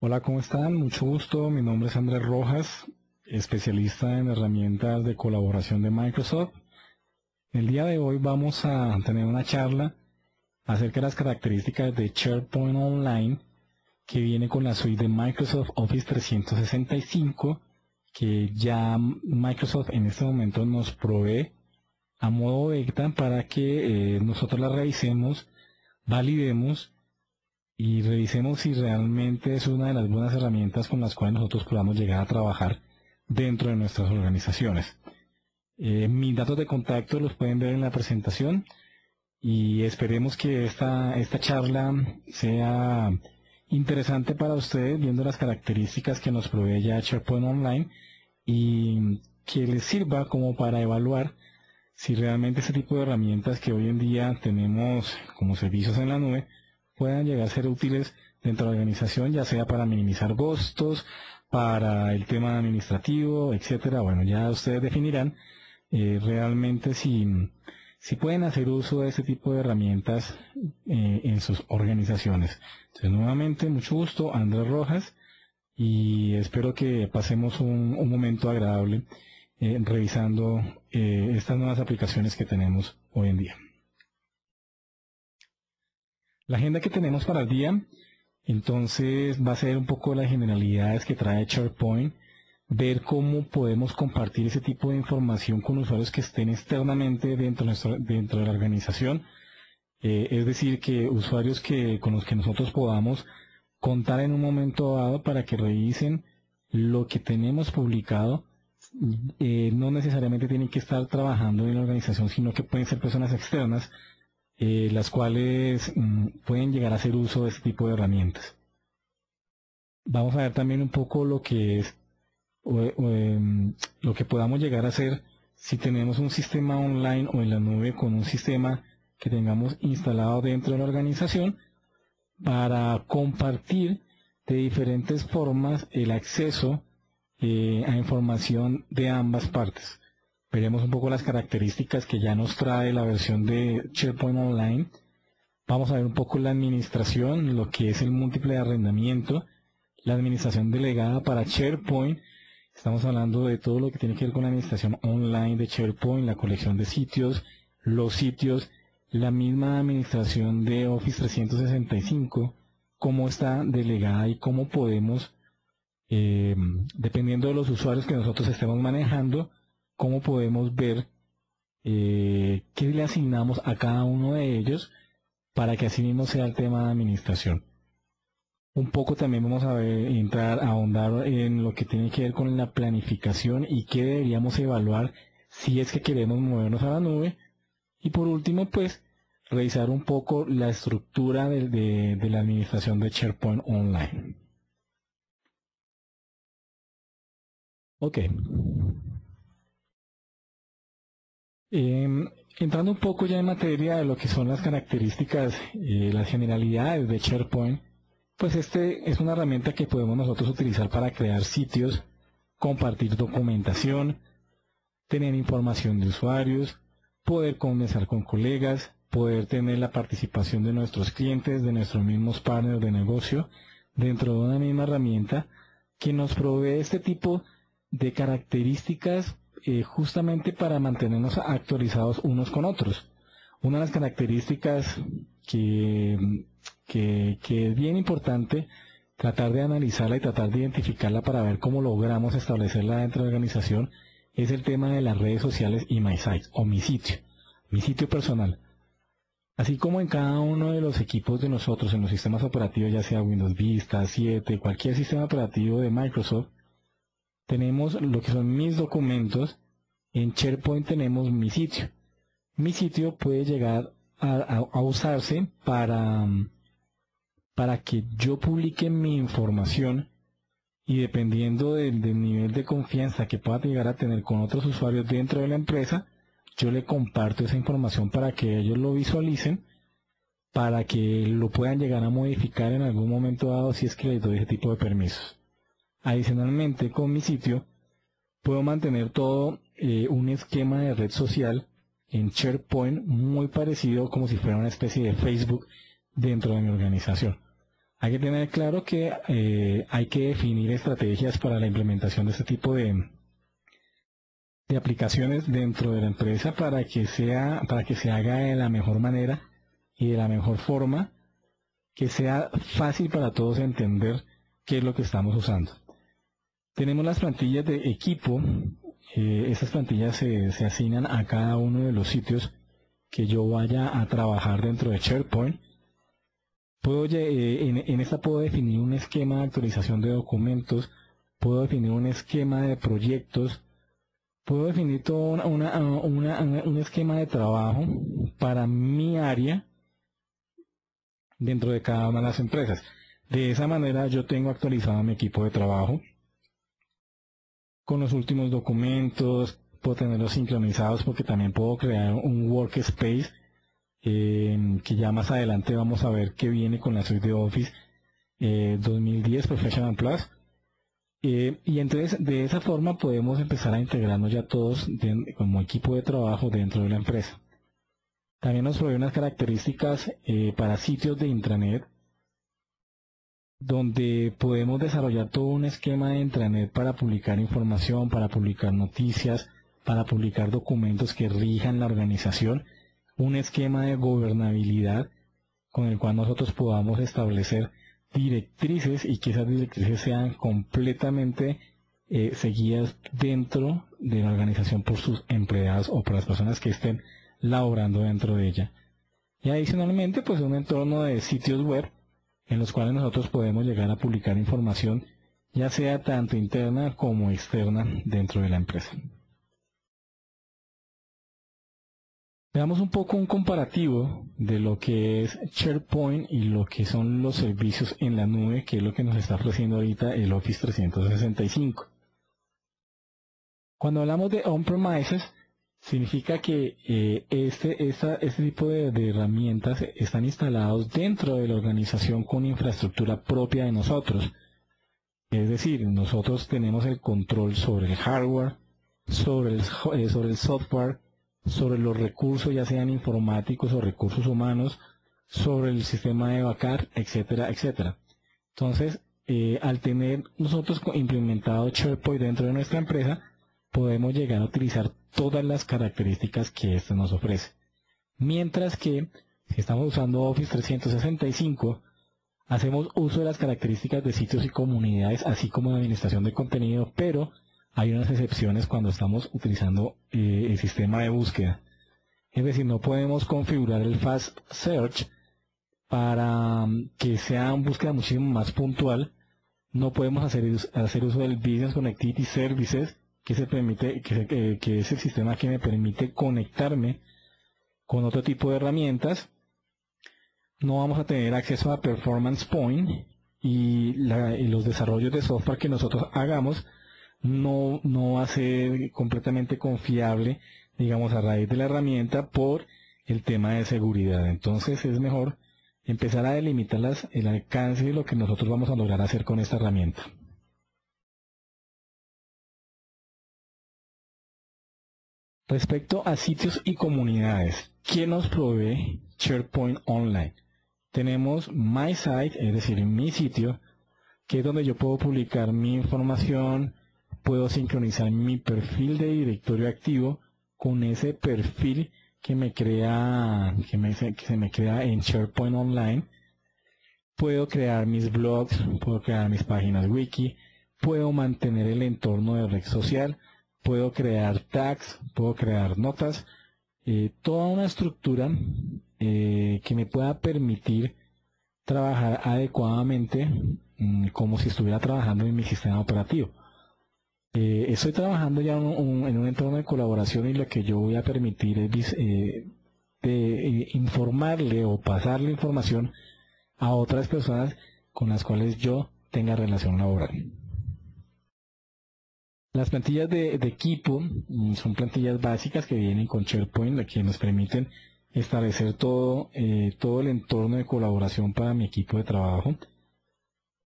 Hola, ¿cómo están? Mucho gusto. Mi nombre es Andrés Rojas, especialista en herramientas de colaboración de Microsoft. El día de hoy vamos a tener una charla acerca de las características de SharePoint Online que viene con la suite de Microsoft Office 365 que ya Microsoft en este momento nos provee a modo beta para que nosotros la revisemos, validemos y revisemos si realmente es una de las buenas herramientas con las cuales nosotros podamos llegar a trabajar dentro de nuestras organizaciones. Mis datos de contacto los pueden ver en la presentación y esperemos que esta charla sea interesante para ustedes viendo las características que nos provee ya SharePoint Online y que les sirva como para evaluar si realmente este tipo de herramientas que hoy en día tenemos como servicios en la nube puedan llegar a ser útiles dentro de la organización, ya sea para minimizar costos, para el tema administrativo, etcétera. Bueno, ya ustedes definirán realmente si pueden hacer uso de este tipo de herramientas en sus organizaciones. Entonces, nuevamente, mucho gusto, Andrés Rojas, y espero que pasemos un momento agradable revisando estas nuevas aplicaciones que tenemos hoy en día. La agenda que tenemos para el día, entonces, va a ser un poco las generalidades que trae SharePoint, ver cómo podemos compartir ese tipo de información con usuarios que estén externamente dentro de la organización, es decir, que usuarios con los que nosotros podamos contar en un momento dado para que revisen lo que tenemos publicado. No necesariamente tienen que estar trabajando en la organización, sino que pueden ser personas externas las cuales pueden llegar a hacer uso de este tipo de herramientas. Vamos a ver también un poco lo que es lo que podamos llegar a hacer si tenemos un sistema online o en la nube con un sistema que tengamos instalado dentro de la organización para compartir de diferentes formas el acceso a información de ambas partes. Veremos un poco las características que ya nos trae la versión de SharePoint Online. Vamos a ver un poco la administración, lo que es el múltiple de arrendamiento, la administración delegada para SharePoint. Estamos hablando de todo lo que tiene que ver con la administración online de SharePoint, la colección de sitios, los sitios, la misma administración de Office 365, cómo está delegada y cómo podemos, dependiendo de los usuarios que nosotros estemos manejando, cómo podemos ver qué le asignamos a cada uno de ellos para que así mismo sea el tema de administración. Un poco también vamos a ahondar en lo que tiene que ver con la planificación y qué deberíamos evaluar si es que queremos movernos a la nube. Y por último, pues, revisar un poco la estructura de la administración de SharePoint Online. Ok. Entrando un poco ya en materia de lo que son las características, las generalidades de SharePoint, pues este es una herramienta que podemos nosotros utilizar para crear sitios, compartir documentación, tener información de usuarios, poder conversar con colegas, poder tener la participación de nuestros clientes, de nuestros mismos partners de negocio, dentro de una misma herramienta que nos provee este tipo de características justamente para mantenernos actualizados unos con otros. Una de las características que es bien importante tratar de analizarla y tratar de identificarla para ver cómo logramos establecerla dentro de la organización es el tema de las redes sociales y My Site, o mi sitio personal. Así como en cada uno de los equipos de nosotros, en los sistemas operativos, ya sea Windows Vista, 7, cualquier sistema operativo de Microsoft, tenemos lo que son mis documentos. En SharePoint tenemos mi sitio. Mi sitio puede llegar a usarse para que yo publique mi información y dependiendo del nivel de confianza que pueda llegar a tener con otros usuarios dentro de la empresa, yo le comparto esa información para que ellos lo visualicen, para que lo puedan llegar a modificar en algún momento dado si es que les doy ese tipo de permisos. Adicionalmente, con mi sitio, puedo mantener todo un esquema de red social en SharePoint muy parecido como si fuera una especie de Facebook dentro de mi organización. Hay que tener claro que hay que definir estrategias para la implementación de este tipo de aplicaciones dentro de la empresa para que se haga de la mejor manera y de la mejor forma, que sea fácil para todos entender qué es lo que estamos usando. Tenemos las plantillas de equipo. Estas plantillas se asignan a cada uno de los sitios que yo vaya a trabajar dentro de SharePoint. En esta puedo definir un esquema de actualización de documentos, puedo definir un esquema de proyectos, puedo definir todo un esquema de trabajo para mi área dentro de cada una de las empresas. De esa manera yo tengo actualizado mi equipo de trabajo con los últimos documentos, puedo tenerlos sincronizados porque también puedo crear un workspace que ya más adelante vamos a ver que viene con la suite de Office 2010 Professional Plus. Y entonces de esa forma podemos empezar a integrarnos ya todos como equipo de trabajo dentro de la empresa. También nos provee unas características para sitios de intranet, donde podemos desarrollar todo un esquema de intranet para publicar información, para publicar noticias, para publicar documentos que rijan la organización, un esquema de gobernabilidad con el cual nosotros podamos establecer directrices y que esas directrices sean completamente seguidas dentro de la organización por sus empleados o por las personas que estén laborando dentro de ella. Y adicionalmente, pues un entorno de sitios web en los cuales nosotros podemos llegar a publicar información, ya sea tanto interna como externa dentro de la empresa. Veamos un poco un comparativo de lo que es SharePoint y lo que son los servicios en la nube, que es lo que nos está ofreciendo ahorita el Office 365. Cuando hablamos de on-premises, significa que este tipo de herramientas están instalados dentro de la organización con infraestructura propia de nosotros. Es decir, nosotros tenemos el control sobre el hardware, sobre el software, sobre los recursos, ya sean informáticos o recursos humanos, sobre el sistema de backup, etcétera, etcétera. Entonces, al tener nosotros implementado SharePoint dentro de nuestra empresa, podemos llegar a utilizar todas las características que éste nos ofrece. Mientras que, si estamos usando Office 365, hacemos uso de las características de sitios y comunidades, así como de administración de contenido, pero hay unas excepciones cuando estamos utilizando el sistema de búsqueda. Es decir, no podemos configurar el Fast Search para que sea una búsqueda muchísimo más puntual. No podemos hacer uso del Business Connectivity Services, que es el sistema que me permite conectarme con otro tipo de herramientas. No vamos a tener acceso a Performance Point y los desarrollos de software que nosotros hagamos no va a ser completamente confiable, digamos, a raíz de la herramienta por el tema de seguridad. Entonces es mejor empezar a delimitar el alcance de lo que nosotros vamos a lograr hacer con esta herramienta. Respecto a sitios y comunidades, ¿qué nos provee SharePoint Online? Tenemos My Site, es decir, mi sitio, que es donde yo puedo publicar mi información, puedo sincronizar mi perfil de directorio activo con ese perfil que se me crea en SharePoint Online. Puedo crear mis blogs, puedo crear mis páginas wiki, puedo mantener el entorno de red social, puedo crear tags, puedo crear notas, toda una estructura que me pueda permitir trabajar adecuadamente como si estuviera trabajando en mi sistema operativo. Estoy trabajando ya en un entorno de colaboración y lo que yo voy a permitir es informarle o pasarle información a otras personas con las cuales yo tenga relación laboral. Las plantillas de equipo son plantillas básicas que vienen con SharePoint, que nos permiten establecer todo el entorno de colaboración para mi equipo de trabajo.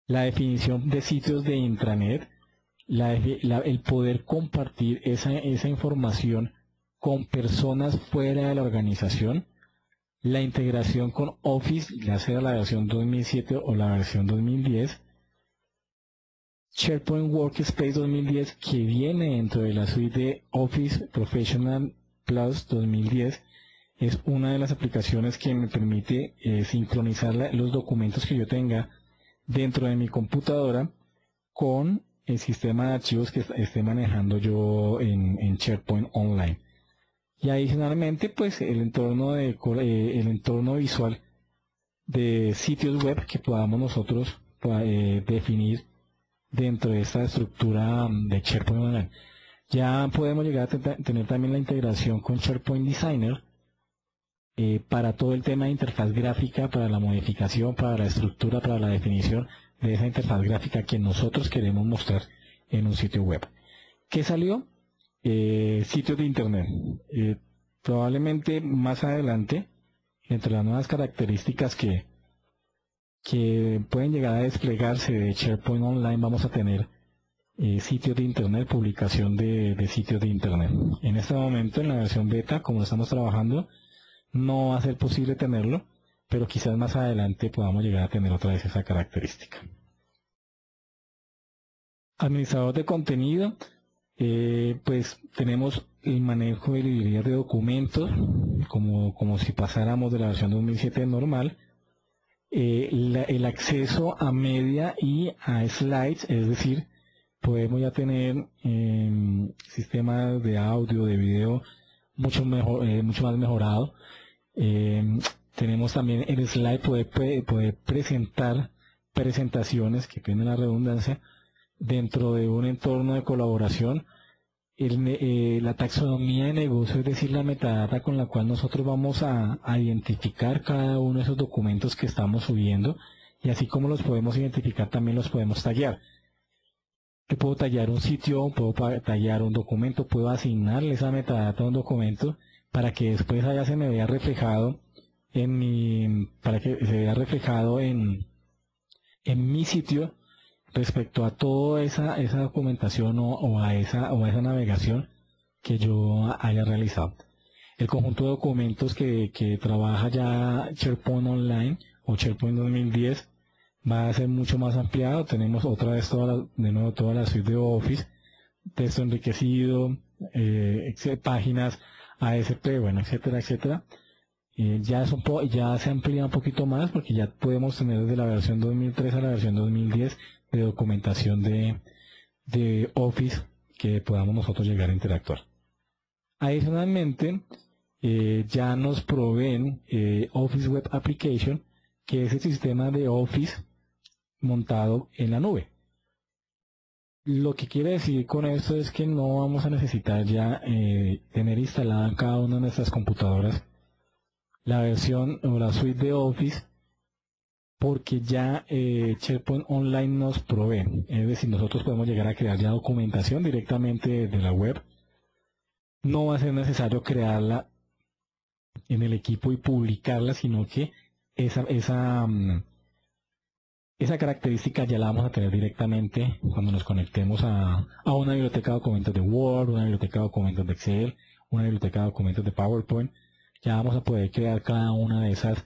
La definición de sitios de intranet, el poder compartir esa información con personas fuera de la organización. la integración con Office, ya sea la versión 2007 o la versión 2010, SharePoint Workspace 2010, que viene dentro de la suite de Office Professional Plus 2010, es una de las aplicaciones que me permite sincronizar los documentos que yo tenga dentro de mi computadora con el sistema de archivos que esté manejando yo en SharePoint Online. Y adicionalmente, pues el entorno visual de sitios web que podamos nosotros definir dentro de esta estructura de SharePoint Online. Ya podemos llegar a tener también la integración con SharePoint Designer para todo el tema de interfaz gráfica, para la modificación, para la estructura, para la definición de esa interfaz gráfica que nosotros queremos mostrar en un sitio web. ¿Qué salió? Sitios de internet. Probablemente más adelante, entre las nuevas características que pueden llegar a desplegarse de SharePoint Online, vamos a tener sitios de internet, publicación de sitios de internet. En este momento, en la versión beta, como estamos trabajando, no va a ser posible tenerlo, pero quizás más adelante podamos llegar a tener otra vez esa característica. Administrador de contenido, pues tenemos el manejo de librerías de documentos, como si pasáramos de la versión 2007 normal, el acceso a media y a slides, es decir, podemos ya tener sistemas de audio, de video mucho más mejorado. Tenemos también el slide, poder presentar presentaciones, que tienen la redundancia, dentro de un entorno de colaboración. La taxonomía de negocio, es decir, la metadata con la cual nosotros vamos a identificar cada uno de esos documentos que estamos subiendo, y así como los podemos identificar, también los podemos tallar. Yo puedo tallar un sitio, puedo tallar un documento, puedo asignarle esa metadata a un documento para que después allá se me vea reflejado en mi sitio respecto a toda esa documentación o a esa navegación que yo haya realizado. El conjunto de documentos que trabaja ya SharePoint Online o SharePoint 2010 va a ser mucho más ampliado. Tenemos otra vez de nuevo toda la suite de Office, texto enriquecido, páginas ASP, bueno, etcétera, etcétera. Ya se amplía un poquito más, porque ya podemos tener desde la versión 2003 a la versión 2010 de documentación de Office que podamos nosotros llegar a interactuar. Adicionalmente, ya nos proveen Office Web Application, que es el sistema de Office montado en la nube. Lo que quiere decir con esto es que no vamos a necesitar ya tener instalada en cada una de nuestras computadoras la versión o la suite de Office, porque ya SharePoint Online nos provee. Es decir, nosotros podemos llegar a crear ya documentación directamente de la web. No va a ser necesario crearla en el equipo y publicarla, sino que esa característica ya la vamos a tener directamente cuando nos conectemos a una biblioteca de documentos de Word, una biblioteca de documentos de Excel, una biblioteca de documentos de PowerPoint. Ya vamos a poder crear cada una de esas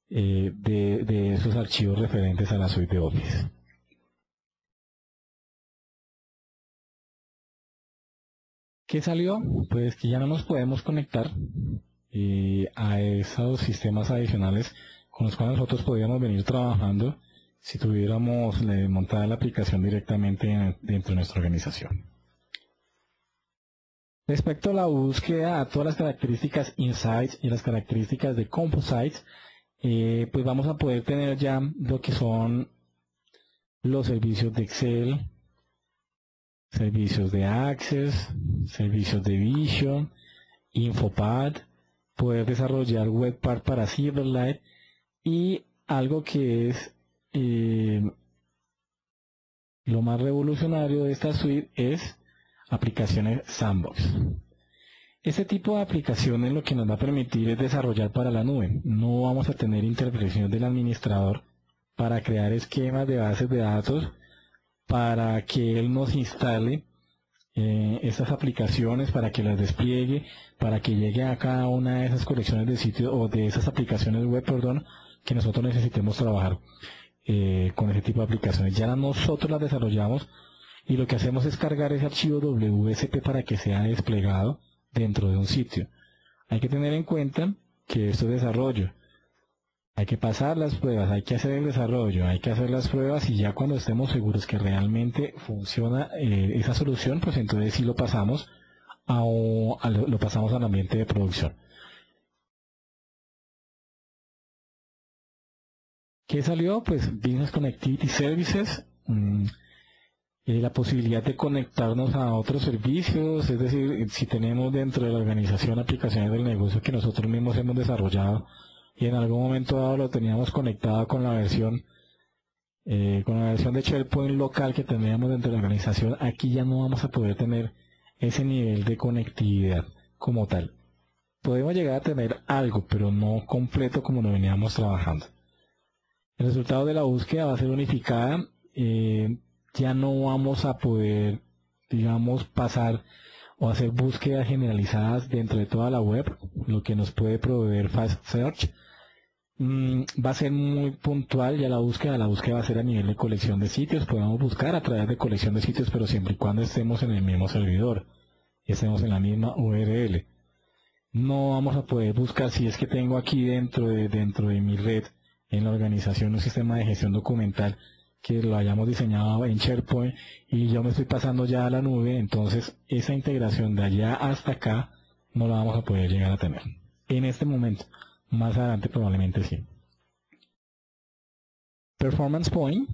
de esos archivos referentes a la suite de Office. ¿Qué salió? Pues que ya no nos podemos conectar a esos sistemas adicionales con los cuales nosotros podríamos venir trabajando si tuviéramos montada la aplicación directamente dentro de nuestra organización. Respecto a la búsqueda, a todas las características Insights y las características de Composites, pues vamos a poder tener ya lo que son los servicios de Excel, servicios de Access, servicios de Vision, Infopad, poder desarrollar WebPart para Silverlight, y algo que es lo más revolucionario de esta suite es aplicaciones Sandbox. Este tipo de aplicaciones lo que nos va a permitir es desarrollar para la nube. No vamos a tener intervención del administrador para crear esquemas de bases de datos para que él nos instale estas aplicaciones para que las despliegue, para que llegue a cada una de esas colecciones de sitios o de esas aplicaciones web, perdón, que nosotros necesitemos trabajar con ese tipo de aplicaciones. Ya nosotros las desarrollamos y lo que hacemos es cargar ese archivo WSP para que sea desplegado dentro de un sitio. Hay que tener en cuenta que esto es desarrollo. Hay que pasar las pruebas, hay que hacer el desarrollo, hay que hacer las pruebas y ya cuando estemos seguros que realmente funciona esa solución, pues entonces sí lo pasamos lo pasamos al ambiente de producción. ¿Qué salió? Pues Business Connectivity Services, la posibilidad de conectarnos a otros servicios, es decir, si tenemos dentro de la organización aplicaciones del negocio que nosotros mismos hemos desarrollado y en algún momento dado lo teníamos conectado con la versión de SharePoint local que teníamos dentro de la organización, aquí ya no vamos a poder tener ese nivel de conectividad como tal. Podemos llegar a tener algo, pero no completo como lo veníamos trabajando. El resultado de la búsqueda va a ser unificada. Ya no vamos a poder, digamos, pasar o hacer búsquedas generalizadas dentro de toda la web, lo que nos puede proveer Fast Search. Va a ser muy puntual ya la búsqueda va a ser a nivel de colección de sitios. Podemos buscar a través de colección de sitios, pero siempre y cuando estemos en el mismo servidor, estemos en la misma URL. No vamos a poder buscar si es que tengo aquí dentro de mi red en la organización un sistema de gestión documental que lo hayamos diseñado en SharePoint y yo me estoy pasando ya a la nube, entonces esa integración de allá hasta acá no la vamos a poder llegar a tener en este momento. Más adelante probablemente sí. Performance Point,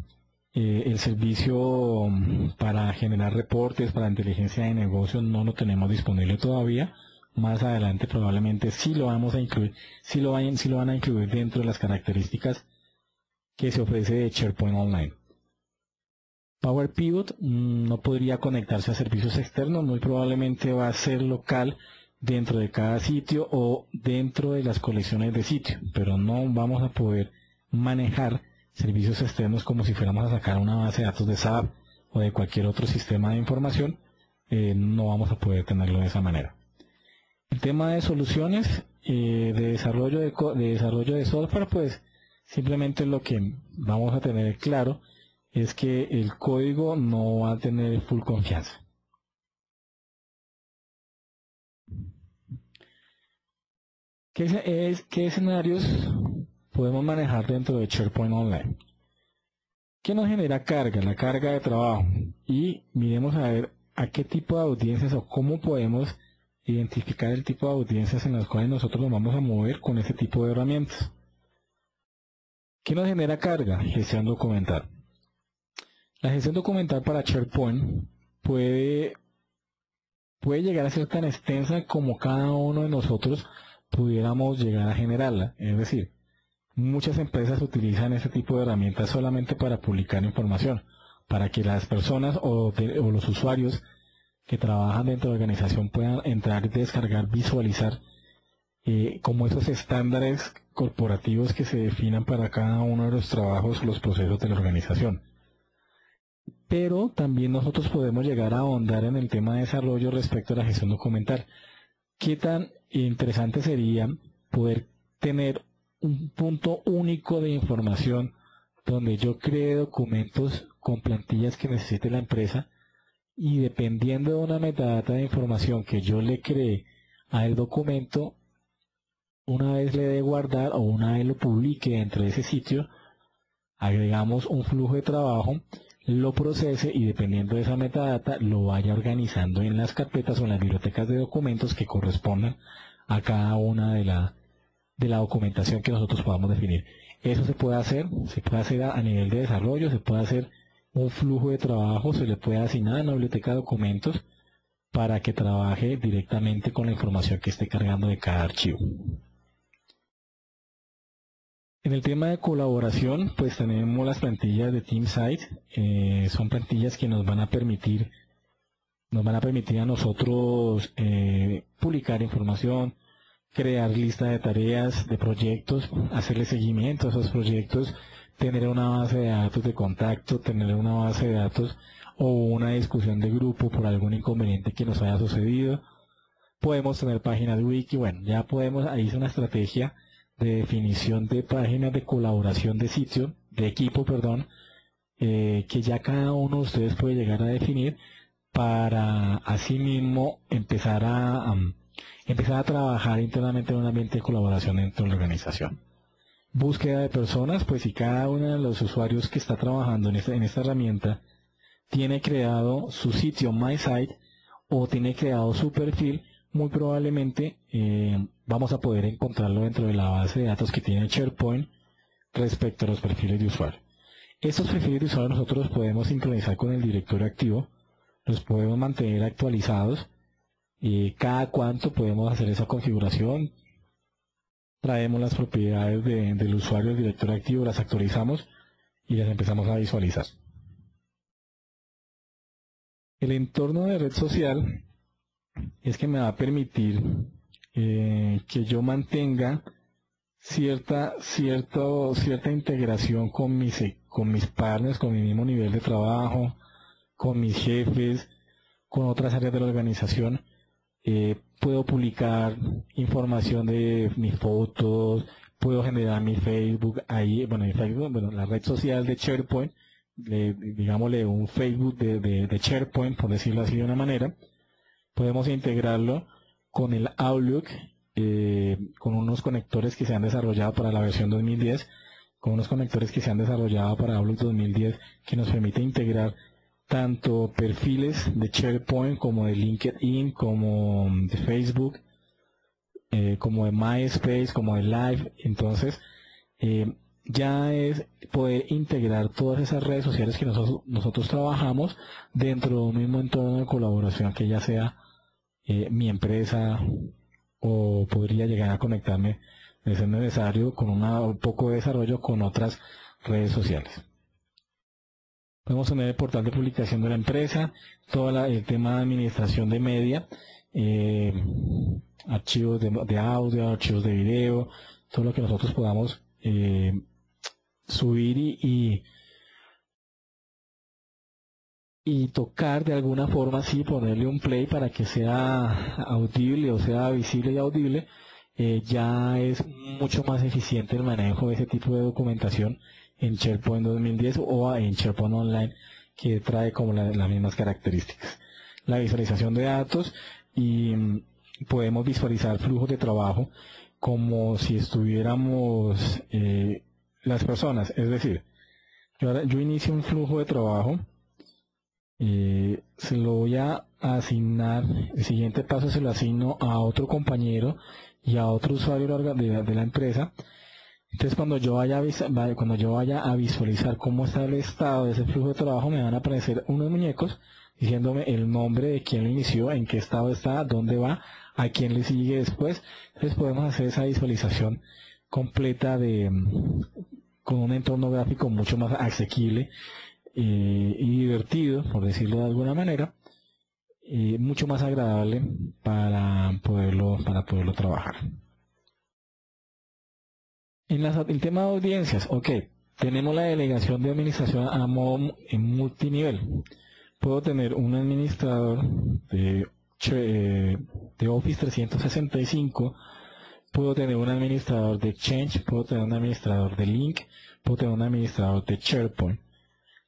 el servicio para generar reportes para inteligencia de negocio no lo tenemos disponible todavía. Más adelante probablemente sí lo vamos a incluir, sí lo van a incluir dentro de las características que se ofrece de SharePoint Online. Power Pivot no podría conectarse a servicios externos, muy probablemente va a ser local dentro de cada sitio o dentro de las colecciones de sitio, pero no vamos a poder manejar servicios externos como si fuéramos a sacar una base de datos de SAP o de cualquier otro sistema de información, no vamos a poder tenerlo de esa manera. El tema de soluciones de desarrollo de software, pues simplemente lo que vamos a tener claro es que el código no va a tener full confianza. ¿Qué escenarios podemos manejar dentro de SharePoint Online? ¿Qué nos genera carga? La carga de trabajo. Y miremos a ver a qué tipo de audiencias o cómo podemos identificar el tipo de audiencias en las cuales nosotros nos vamos a mover con ese tipo de herramientas. ¿Qué nos genera carga? Gestión documental. La gestión documental para SharePoint puede llegar a ser tan extensa como cada uno de nosotros pudiéramos llegar a generarla. Es decir, muchas empresas utilizan este tipo de herramientas solamente para publicar información, para que las personas o los usuarios que trabajan dentro de la organización puedan entrar, descargar, visualizar como esos estándares corporativos que se definan para cada uno de los trabajos o los procesos de la organización. Pero también nosotros podemos llegar a ahondar en el tema de desarrollo respecto a la gestión documental. ¿Qué tan interesante sería poder tener un punto único de información donde yo cree documentos con plantillas que necesite la empresa y dependiendo de una metadata de información que yo le cree al documento, una vez le dé guardar o una vez lo publique dentro de ese sitio, agregamos un flujo de trabajo, lo procese y dependiendo de esa metadata lo vaya organizando en las carpetas o en las bibliotecas de documentos que correspondan a cada una de la documentación que nosotros podamos definir. Eso se puede hacer a nivel de desarrollo, se puede hacer un flujo de trabajo, se le puede asignar a una biblioteca de documentos para que trabaje directamente con la información que esté cargando de cada archivo. En el tema de colaboración, pues tenemos las plantillas de TeamSite, son plantillas que nos van a permitir a nosotros publicar información, crear lista de tareas, de proyectos, hacerle seguimiento a esos proyectos, tener una base de datos de contacto, tener una base de datos o una discusión de grupo por algún inconveniente que nos haya sucedido. Podemos tener páginas wiki, bueno, ya podemos, ahí es una estrategia de definición de páginas de colaboración de sitio, de equipo, perdón, que ya cada uno de ustedes puede llegar a definir para asimismo empezar a trabajar internamente en un ambiente de colaboración dentro de la organización. Búsqueda de personas, pues si cada uno de los usuarios que está trabajando en esta herramienta tiene creado su sitio MySite o tiene creado su perfil, muy probablemente vamos a poder encontrarlo dentro de la base de datos que tiene SharePoint respecto a los perfiles de usuario. Estos perfiles de usuario nosotros los podemos sincronizar con el directorio activo, los podemos mantener actualizados, cada cuánto podemos hacer esa configuración, traemos las propiedades del usuario del directorio activo, las actualizamos y las empezamos a visualizar. El entorno de red social es que me va a permitir que yo mantenga cierta integración con mis partners, con mi mismo nivel de trabajo, con mis jefes, con otras áreas de la organización. Puedo publicar información de mis fotos, puedo generar mi Facebook ahí, la red social de SharePoint, digámosle un Facebook de SharePoint, por decirlo así de una manera. Podemos integrarlo con el Outlook, con unos conectores que se han desarrollado para la versión 2010, con unos conectores que se han desarrollado para Outlook 2010 que nos permite integrar tanto perfiles de SharePoint como de LinkedIn, como de Facebook, como de MySpace, como de Live. Entonces, ya es poder integrar todas esas redes sociales que nosotros trabajamos dentro de un mismo entorno de colaboración, que ya sea mi empresa, o podría llegar a conectarme, de ser necesario, con un poco de desarrollo con otras redes sociales. Podemos tener el portal de publicación de la empresa, todo el tema de administración de media, archivos de audio, archivos de video, todo lo que nosotros podamos subir y tocar de alguna forma, sí, ponerle un play para que sea audible o sea visible y audible. Ya es mucho más eficiente el manejo de ese tipo de documentación en SharePoint 2010 o en SharePoint Online, que trae como las mismas características. La visualización de datos, y podemos visualizar flujos de trabajo como si estuviéramos las personas. Es decir, yo inicio un flujo de trabajo, se lo voy a asignar, el siguiente paso se lo asigno a otro compañero y a otro usuario de la empresa. Entonces cuando yo vaya a visualizar cómo está el estado de ese flujo de trabajo, me van a aparecer unos muñecos diciéndome el nombre de quién lo inició, en qué estado está, dónde va, a quién le sigue después. Entonces podemos hacer esa visualización completa con un entorno gráfico mucho más asequible y divertido, por decirlo de alguna manera, mucho más agradable para poderlo trabajar. El tema de audiencias, ok, tenemos la delegación de administración a modo en multinivel. Puedo tener un administrador de Office 365, puedo tener un administrador de Exchange, puedo tener un administrador de Link, puedo tener un administrador de SharePoint.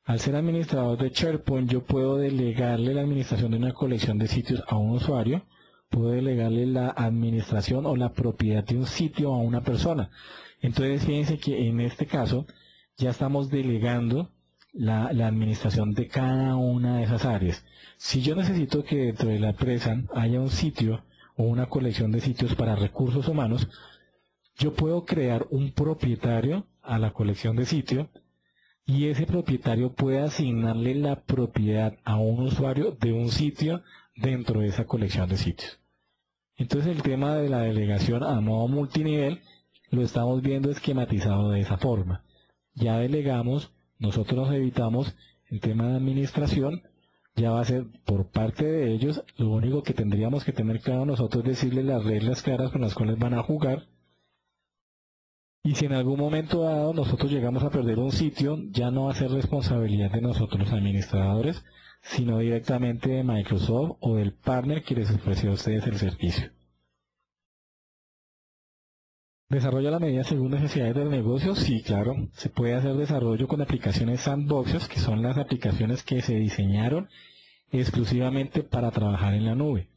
Al ser administrador de SharePoint, yo puedo delegarle la administración de una colección de sitios a un usuario, puedo delegarle la administración o la propiedad de un sitio a una persona. Entonces, fíjense que en este caso ya estamos delegando la administración de cada una de esas áreas. Si yo necesito que dentro de la empresa haya un sitio o una colección de sitios para recursos humanos, yo puedo crear un propietario a la colección de sitios, y ese propietario puede asignarle la propiedad a un usuario de un sitio dentro de esa colección de sitios. Entonces el tema de la delegación a modo multinivel lo estamos viendo esquematizado de esa forma. Ya delegamos, nosotros nos evitamos el tema de administración, ya va a ser por parte de ellos. Lo único que tendríamos que tener claro nosotros es decirles las reglas claras con las cuales van a jugar, Y si en algún momento dado nosotros llegamos a perder un sitio, ya no va a ser responsabilidad de nosotros los administradores, sino directamente de Microsoft o del partner que les ofreció a ustedes el servicio. ¿Desarrollo a la medida según necesidades del negocio? Sí, claro. Se puede hacer desarrollo con aplicaciones sandboxes, que son las aplicaciones que se diseñaron exclusivamente para trabajar en la nube.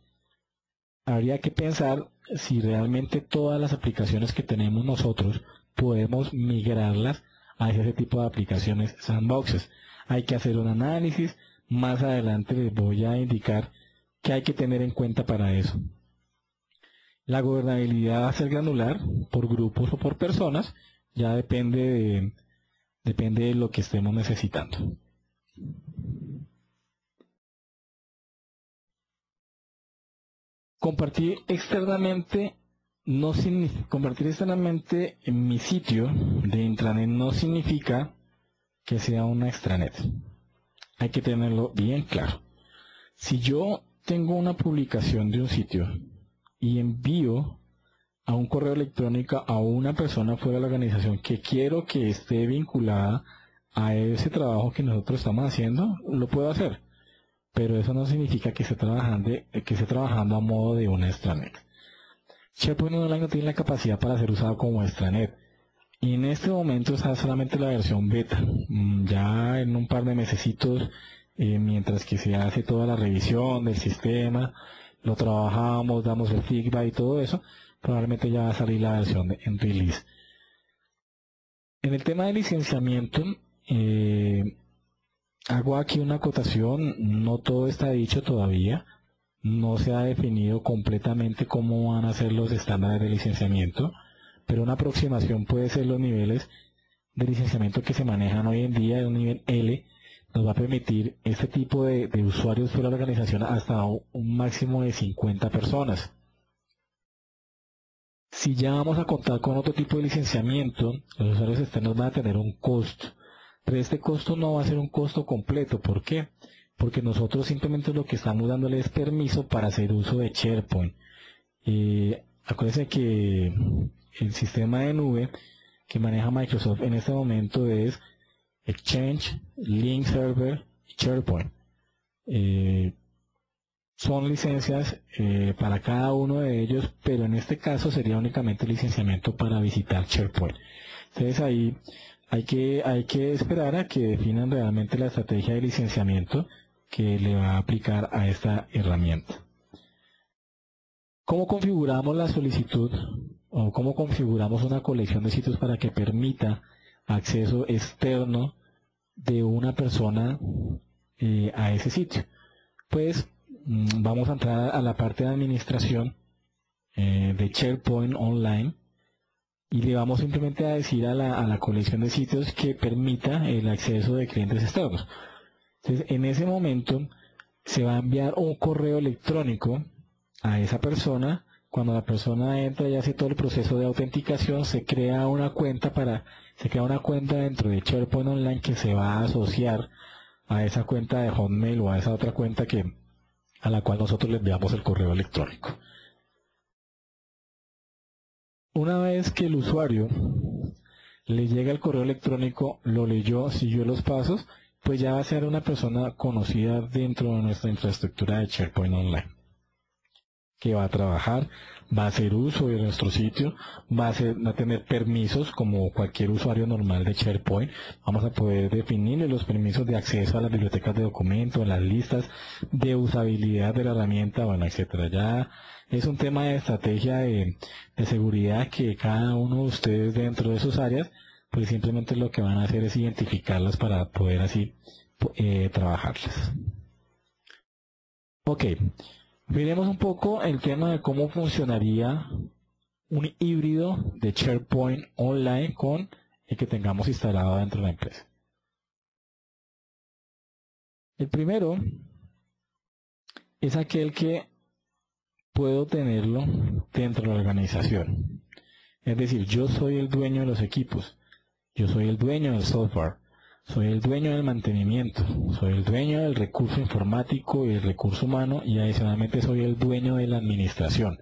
Habría que pensar si realmente todas las aplicaciones que tenemos nosotros podemos migrarlas a ese tipo de aplicaciones sandboxes. Hay que hacer un análisis. Más adelante les voy a indicar qué hay que tener en cuenta para eso. La gobernabilidad va a ser granular por grupos o por personas. Ya depende de lo que estemos necesitando. Compartir externamente en mi sitio de intranet no significa que sea una extranet. Hay que tenerlo bien claro. Si yo tengo una publicación de un sitio y envío a un correo electrónico a una persona fuera de la organización que quiero que esté vinculada a ese trabajo que nosotros estamos haciendo, lo puedo hacer. Pero eso no significa que esté trabajando a modo de una extranet. SharePoint Online no tiene la capacidad para ser usado como extranet. Y en este momento está solamente la versión beta. Ya en un par de mesecitos, mientras que se hace toda la revisión del sistema, lo trabajamos, damos el feedback y todo eso, probablemente ya va a salir la versión en release. En el tema de licenciamiento, hago aquí una acotación, no todo está dicho todavía, no se ha definido completamente cómo van a ser los estándares de licenciamiento, pero una aproximación puede ser los niveles de licenciamiento que se manejan hoy en día. De un nivel L nos va a permitir este tipo de usuarios fuera de la organización hasta un máximo de 50 personas. Si ya vamos a contar con otro tipo de licenciamiento, los usuarios externos van a tener un costo, pero este costo no va a ser un costo completo. ¿Por qué? Porque nosotros simplemente lo que estamos dándole es permiso para hacer uso de SharePoint. Acuérdense que el sistema de nube que maneja Microsoft en este momento es Exchange, Link Server y SharePoint. Son licencias para cada uno de ellos, pero en este caso sería únicamente licenciamiento para visitar SharePoint. Entonces ahí hay que esperar a que definan realmente la estrategia de licenciamiento que le va a aplicar a esta herramienta. ¿Cómo configuramos la solicitud o cómo configuramos una colección de sitios para que permita acceso externo de una persona a ese sitio? Pues vamos a entrar a la parte de administración de SharePoint Online y le vamos simplemente a decir a la colección de sitios que permita el acceso de clientes externos. Entonces, en ese momento se va a enviar un correo electrónico a esa persona. Cuando la persona entra y hace todo el proceso de autenticación, se crea una cuenta dentro de SharePoint Online que se va a asociar a esa cuenta de Hotmail o a esa otra cuenta a la cual nosotros le enviamos el correo electrónico. Una vez que el usuario le llega el correo electrónico, lo leyó, siguió los pasos, pues ya va a ser una persona conocida dentro de nuestra infraestructura de SharePoint Online, que va a trabajar, va a hacer uso de nuestro sitio, va a tener permisos como cualquier usuario normal de SharePoint. Vamos a poder definirle los permisos de acceso a las bibliotecas de documentos, las listas de usabilidad de la herramienta, bueno, etcétera. Ya es un tema de estrategia de seguridad que cada uno de ustedes dentro de sus áreas, pues simplemente lo que van a hacer es identificarlas para poder así trabajarlas. Ok. Veremos un poco el tema de cómo funcionaría un híbrido de SharePoint Online con el que tengamos instalado dentro de la empresa. El primero es aquel que puedo tenerlo dentro de la organización. Es decir, yo soy el dueño de los equipos, yo soy el dueño del software, soy el dueño del mantenimiento, soy el dueño del recurso informático y el recurso humano y adicionalmente soy el dueño de la administración.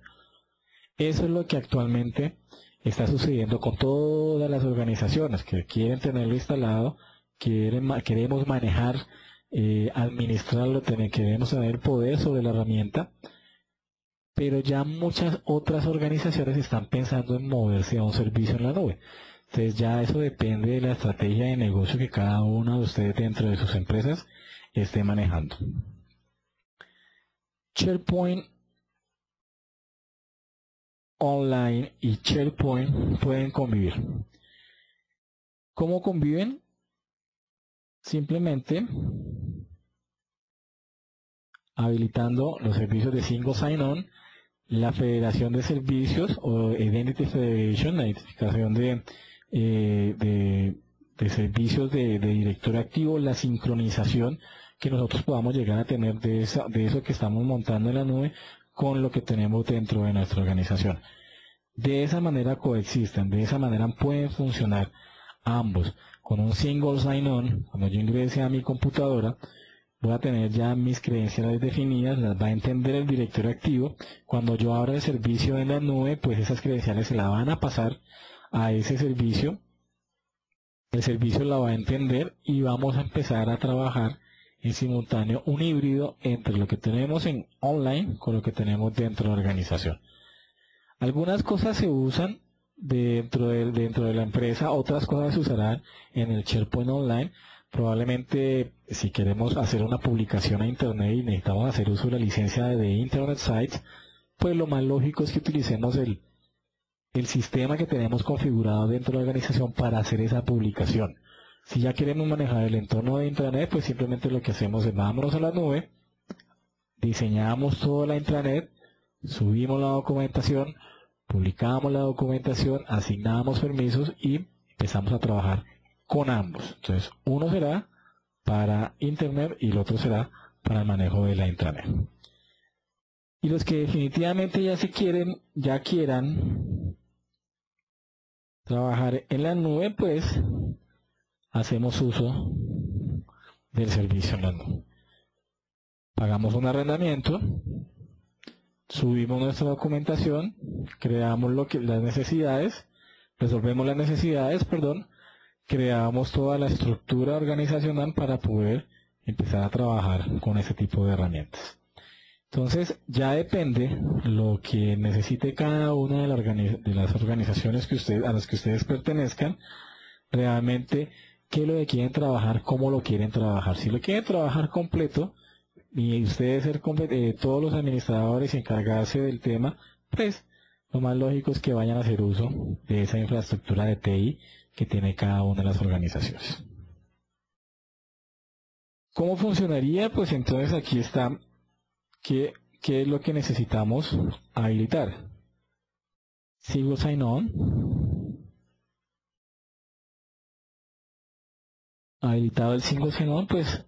Eso es lo que actualmente está sucediendo con todas las organizaciones que quieren tenerlo instalado, queremos manejar, administrarlo, queremos tener el poder sobre la herramienta, pero ya muchas otras organizaciones están pensando en moverse a un servicio en la nube. Entonces ya eso depende de la estrategia de negocio que cada uno de ustedes dentro de sus empresas esté manejando. SharePoint Online y SharePoint pueden convivir. ¿Cómo conviven? Simplemente habilitando los servicios de Single Sign-On, la federación de servicios o Identity Federation, la identificación de servicios de directorio activo, la sincronización que nosotros podamos llegar a tener de eso que estamos montando en la nube con lo que tenemos dentro de nuestra organización. De esa manera coexisten, de esa manera pueden funcionar ambos. Con un Single Sign-On, cuando yo ingrese a mi computadora, voy a tener ya mis credenciales definidas, las va a entender el directorio activo. Cuando yo abra el servicio en la nube, pues esas credenciales se la van a pasar a ese servicio. El servicio la va a entender y vamos a empezar a trabajar en simultáneo un híbrido entre lo que tenemos en online con lo que tenemos dentro de la organización. Algunas cosas se usan dentro de la empresa, otras cosas se usarán en el SharePoint Online. Probablemente si queremos hacer una publicación a internet y necesitamos hacer uso de la licencia de Internet Sites, pues lo más lógico es que utilicemos el sistema que tenemos configurado dentro de la organización para hacer esa publicación. Si ya queremos manejar el entorno de intranet, pues simplemente lo que hacemos es vámonos a la nube, diseñamos toda la intranet, subimos la documentación, publicamos la documentación, asignamos permisos y empezamos a trabajar con ambos. Entonces, uno será para Internet y el otro será para el manejo de la intranet. Y los que definitivamente ya quieran trabajar en la nube, pues hacemos uso del servicio en la nube. Pagamos un arrendamiento, subimos nuestra documentación, creamos las necesidades, resolvemos las necesidades, creamos toda la estructura organizacional para poder empezar a trabajar con ese tipo de herramientas. Entonces, ya depende lo que necesite cada una de las organizaciones a las que ustedes pertenezcan, realmente qué es lo que quieren trabajar, cómo lo quieren trabajar. Si lo quieren trabajar completo y ustedes ser todos los administradores y encargarse del tema, pues lo más lógico es que vayan a hacer uso de esa infraestructura de TI que tiene cada una de las organizaciones. ¿Cómo funcionaría? Pues entonces aquí está qué es lo que necesitamos habilitar. Single Sign-On. Habilitado el Single Sign-On, pues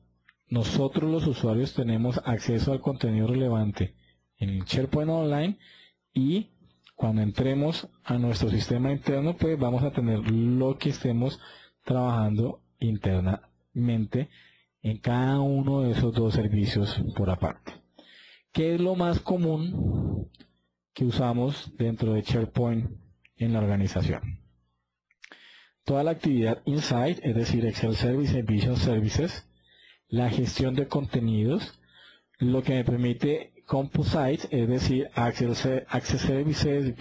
nosotros los usuarios tenemos acceso al contenido relevante en el SharePoint Online y cuando entremos a nuestro sistema interno, pues vamos a tener lo que estemos trabajando internamente en cada uno de esos dos servicios por aparte. ¿Qué es lo más común que usamos dentro de SharePoint en la organización? Toda la actividad Insight, es decir, Excel Service y Visual Services, la gestión de contenidos, lo que me permite Composites, es decir, Access Services,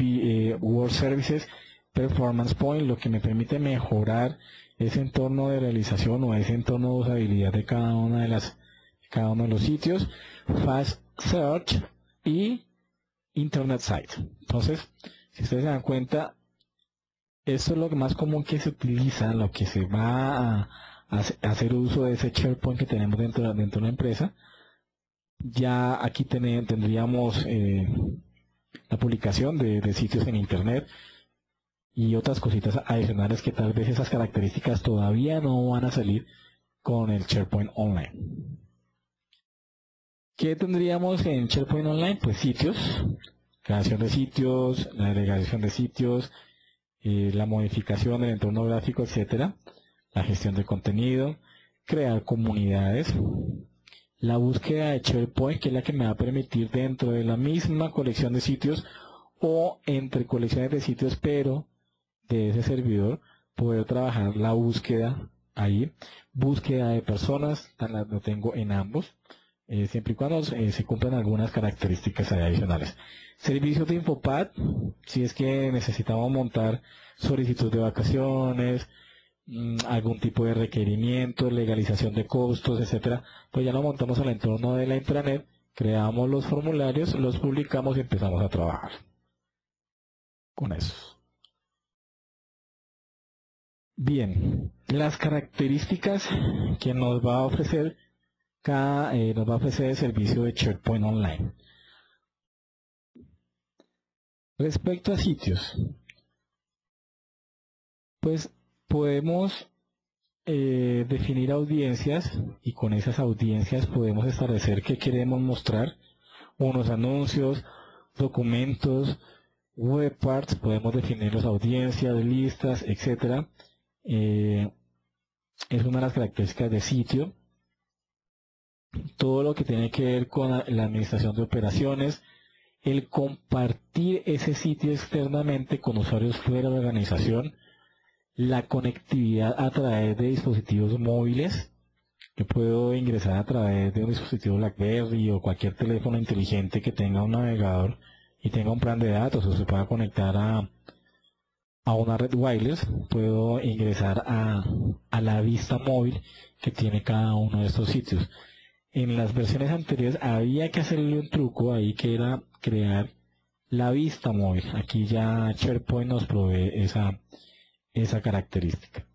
Word Services, Performance Point, lo que me permite mejorar ese entorno de realización o ese entorno de usabilidad de cada uno de los sitios, Fast Search y Internet Site. Entonces, si ustedes se dan cuenta, esto es lo más común que se utiliza, lo que se va a hacer uso de ese SharePoint que tenemos dentro de una empresa. Ya aquí tendríamos la publicación de sitios en Internet y otras cositas adicionales que tal vez esas características todavía no van a salir con el SharePoint Online. ¿Qué tendríamos en SharePoint Online? Pues sitios, creación de sitios, la agregación de sitios, la modificación del entorno gráfico, etcétera, la gestión de contenido, crear comunidades, la búsqueda de SharePoint, que es la que me va a permitir dentro de la misma colección de sitios o entre colecciones de sitios, pero de ese servidor, poder trabajar la búsqueda ahí, búsqueda de personas, lo tengo en ambos, siempre y cuando se cumplan algunas características adicionales. Servicios de Infopad, si es que necesitamos montar solicitud de vacaciones, algún tipo de requerimiento, legalización de costos, etcétera, pues ya lo montamos al entorno de la intranet, creamos los formularios, los publicamos y empezamos a trabajar con eso. Bien, las características que nos va a ofrecer nos va a ofrecer el servicio de SharePoint Online. Respecto a sitios, pues podemos definir audiencias y con esas audiencias podemos establecer qué queremos mostrar, unos anuncios, documentos, web parts, podemos definir las audiencias, listas, etcétera. Es una de las características de sitio. Todo lo que tiene que ver con la administración de operaciones, el compartir ese sitio externamente con usuarios fuera de la organización, la conectividad a través de dispositivos móviles. Yo puedo ingresar a través de un dispositivo BlackBerry o cualquier teléfono inteligente que tenga un navegador y tenga un plan de datos o se pueda conectar a una red wireless. Puedo ingresar a la vista móvil que tiene cada uno de estos sitios. En las versiones anteriores había que hacerle un truco ahí que era crear la vista móvil. Aquí ya SharePoint nos provee esa característica.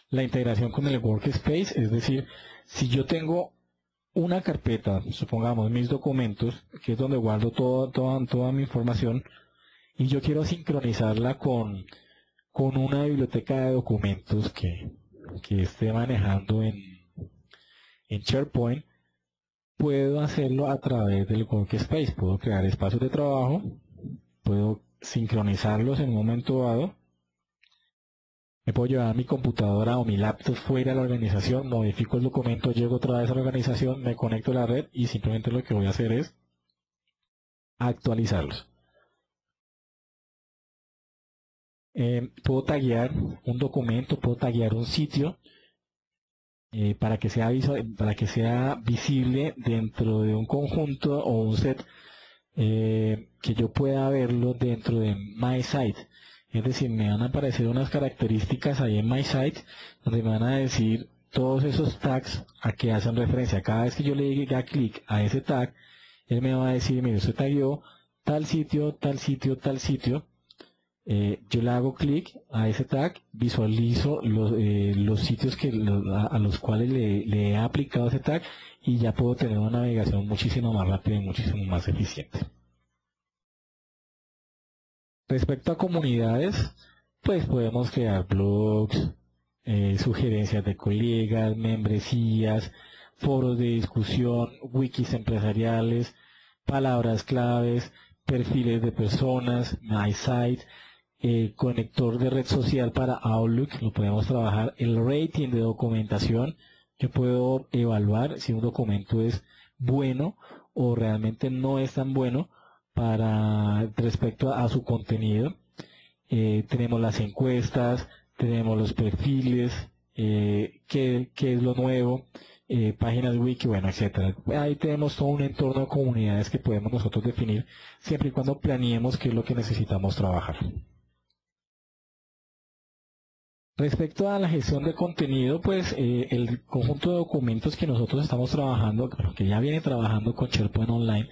La integración con el Workspace, es decir, si yo tengo una carpeta, supongamos mis documentos, que es donde guardo toda mi información, y yo quiero sincronizarla con una biblioteca de documentos que esté manejando en SharePoint, puedo hacerlo a través del Workspace. Puedo crear espacios de trabajo, puedo sincronizarlos en un momento dado. Me puedo llevar mi computadora o mi laptop fuera de la organización, modifico el documento, llego otra vez a la organización, me conecto a la red y simplemente lo que voy a hacer es actualizarlos. Puedo taguear un documento, puedo taguear un sitio para que sea visible dentro de un conjunto o un set que yo pueda verlo dentro de My Site. Es decir, me van a aparecer unas características ahí en My Site donde me van a decir todos esos tags a que hacen referencia. Cada vez que yo le diga clic a ese tag, él me va a decir, mire, usted tagueó tal sitio, tal sitio, tal sitio. Yo le hago clic a ese tag, visualizo los sitios a los cuales le he aplicado ese tag y ya puedo tener una navegación muchísimo más rápida y muchísimo más eficiente. Respecto a comunidades, pues podemos crear blogs, sugerencias de colegas, membresías, foros de discusión, wikis empresariales, palabras claves, perfiles de personas, MySite, conector de red social para Outlook, lo podemos trabajar, el rating de documentación, yo puedo evaluar si un documento es bueno o realmente no es tan bueno respecto a su contenido. Tenemos las encuestas, tenemos los perfiles, qué es lo nuevo, páginas wiki, bueno, etcétera. Ahí tenemos todo un entorno de comunidades que podemos nosotros definir siempre y cuando planeemos qué es lo que necesitamos trabajar. Respecto a la gestión de contenido, pues el conjunto de documentos que nosotros estamos trabajando, que ya viene trabajando con SharePoint Online,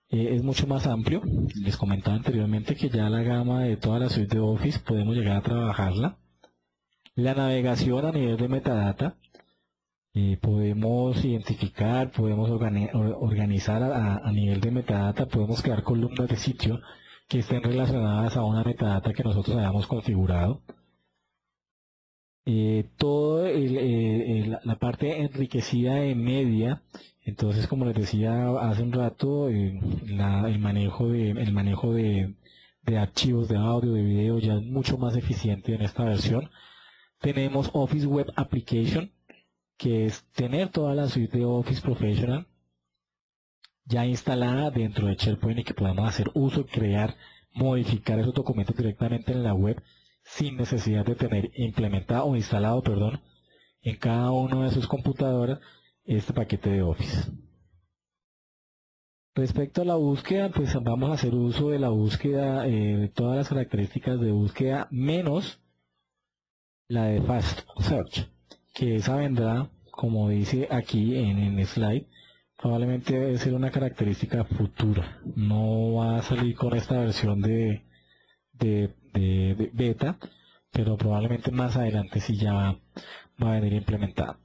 es mucho más amplio. Les comentaba anteriormente que ya la gama de toda la suite de Office podemos llegar a trabajarla. La navegación a nivel de metadata, podemos identificar, podemos organizar a nivel de metadata, podemos crear columnas de sitio que estén relacionadas a una metadata que nosotros hayamos configurado. Todo la parte enriquecida de media, entonces como les decía hace un rato, el manejo de archivos de audio, de video ya es mucho más eficiente en esta versión. Tenemos Office Web Application, que es tener toda la suite de Office Professional ya instalada dentro de SharePoint y que podamos hacer uso y crear modificar esos documentos directamente en la web sin necesidad de tener implementado o instalado, perdón, en cada uno de sus computadoras este paquete de Office. Respecto a la búsqueda, pues vamos a hacer uso de la búsqueda, de todas las características de búsqueda, menos la de Fast Search, que esa vendrá, como dice aquí en el slide, probablemente debe ser una característica futura. No va a salir con esta versión de beta, pero probablemente más adelante sí ya va a venir implementada.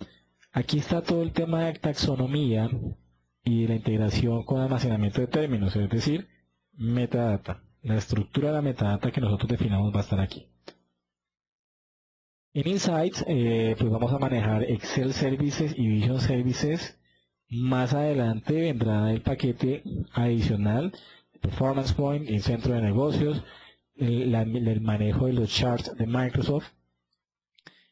Aquí está todo el tema de taxonomía y la integración con almacenamiento de términos, es decir, metadata. La estructura de la metadata que nosotros definamos va a estar aquí. En Insights, pues vamos a manejar Excel Services y Vision Services. Más adelante vendrá el paquete adicional, Performance Point, el centro de negocios, el manejo de los charts de Microsoft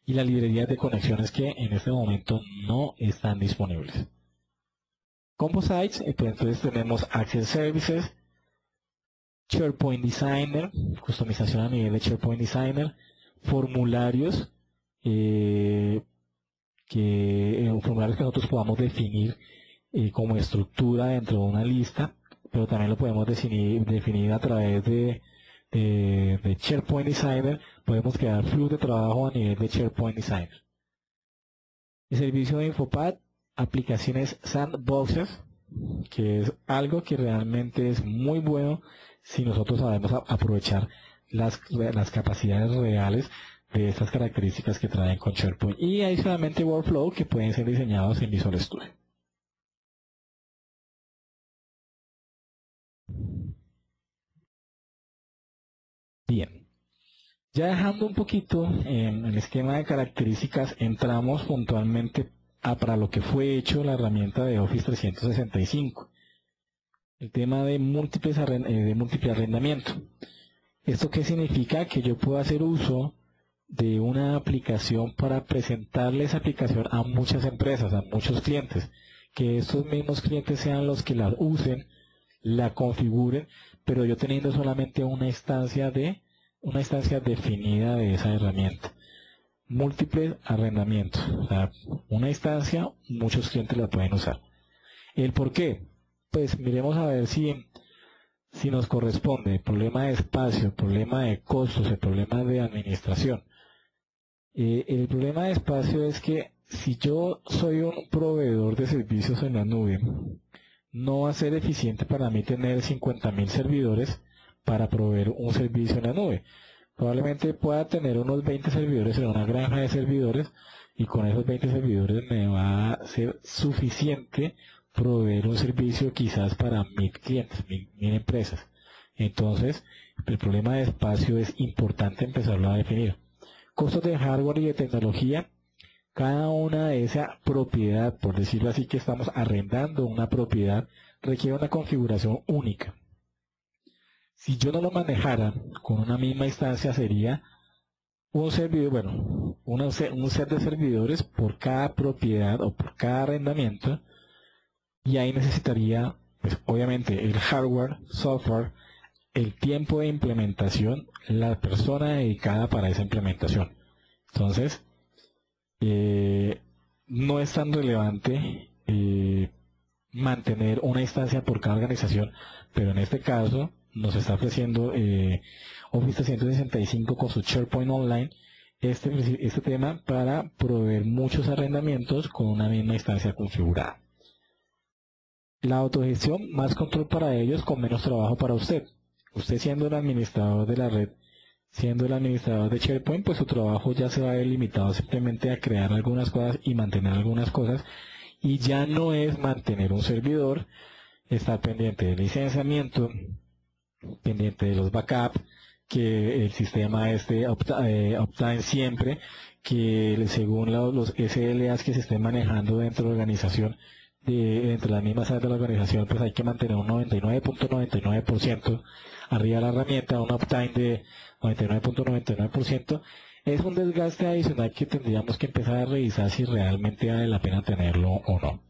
y las librerías de conexiones que en este momento no están disponibles. Composites, pues entonces tenemos Access Services, SharePoint Designer, customización a nivel de SharePoint Designer, formularios, formularios que nosotros podamos definir como estructura dentro de una lista, pero también lo podemos definir a través de SharePoint Designer, podemos crear flujos de trabajo a nivel de SharePoint Designer. El servicio de Infopad, aplicaciones sandboxes, que es algo que realmente es muy bueno si nosotros sabemos aprovechar las capacidades reales de estas características que traen con SharePoint, y adicionalmente workflow que pueden ser diseñados en Visual Studio. Bien, ya dejando un poquito en el esquema de características, entramos puntualmente para lo que fue hecho la herramienta de Office 365, el tema de múltiple arrendamiento. ¿Esto qué significa? Que yo puedo hacer uso de una aplicación para presentarle esa aplicación a muchas empresas, a muchos clientes, que estos mismos clientes sean los que la usen, la configuren, pero yo teniendo solamente una instancia definida de esa herramienta. Múltiples arrendamientos, o sea, una instancia, muchos clientes la pueden usar. ¿El por qué? Pues miremos a ver si nos corresponde el problema de espacio, el problema de costos, el problema de administración. El problema de espacio es que si yo soy un proveedor de servicios en la nube, no va a ser eficiente para mí tener 50.000 servidores para proveer un servicio en la nube. Probablemente pueda tener unos 20 servidores en una granja de servidores, y con esos 20 servidores me va a ser suficiente proveer un servicio quizás para 1.000 clientes, 1.000 empresas. Entonces, el problema de espacio es importante empezarlo a definir. Costos de hardware y de tecnología. Cada una de esa propiedad, por decirlo así, que estamos arrendando una propiedad, requiere una configuración única. Si yo no lo manejara con una misma instancia, sería un servidor, bueno, un set de servidores por cada propiedad o por cada arrendamiento, y ahí necesitaría, pues obviamente, el hardware, software, el tiempo de implementación, la persona dedicada para esa implementación. Entonces, no es tan relevante mantener una instancia por cada organización, pero en este caso nos está ofreciendo Office 365 con su SharePoint Online este tema para proveer muchos arrendamientos con una misma instancia configurada. La autogestión, más control para ellos con menos trabajo para usted. Usted siendo el administrador de la red, siendo el administrador de SharePoint, pues su trabajo ya se va a ver limitado simplemente a crear algunas cosas y mantener algunas cosas, y ya no es mantener un servidor, estar pendiente del licenciamiento, pendiente de los backups, que el sistema uptime siempre, que según los SLAs que se estén manejando dentro de la organización, dentro de las mismas áreas de la organización, pues hay que mantener un 99.99% arriba de la herramienta, un uptime de 99.99%. Es un desgaste adicional que tendríamos que empezar a revisar si realmente vale la pena tenerlo o no.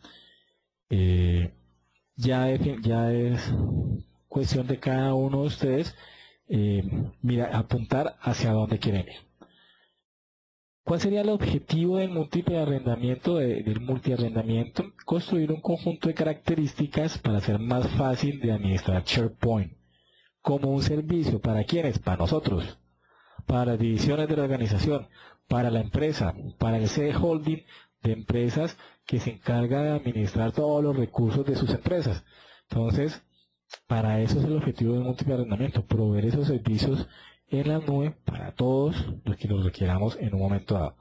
Ya es cuestión de cada uno de ustedes apuntar hacia dónde quieren ir. ¿Cuál sería el objetivo del multiarrendamiento? Del multiarrendamiento, construir un conjunto de características para hacer más fácil de administrar SharePoint como un servicio. ¿Para quiénes? Para nosotros, para las divisiones de la organización, para la empresa, para el sede holding de empresas que se encarga de administrar todos los recursos de sus empresas. Entonces, para eso es el objetivo del multiarrendamiento, proveer esos servicios en la nube para todos los que los requiramos en un momento dado.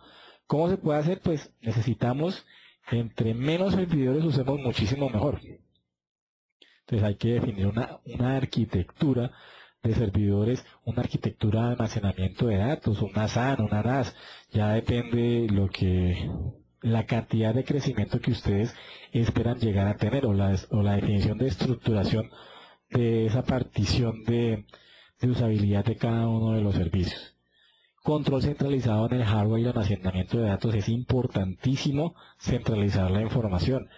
¿Cómo se puede hacer? Pues necesitamos, entre menos servidores usemos, muchísimo mejor. Entonces hay que definir una arquitectura de servidores, una arquitectura de almacenamiento de datos, una SAN, una NAS. Ya depende la cantidad de crecimiento que ustedes esperan llegar a tener, o la definición de estructuración de esa partición de usabilidad de cada uno de los servicios. Control centralizado en el hardware y el almacenamiento de datos. Es importantísimo centralizar la información.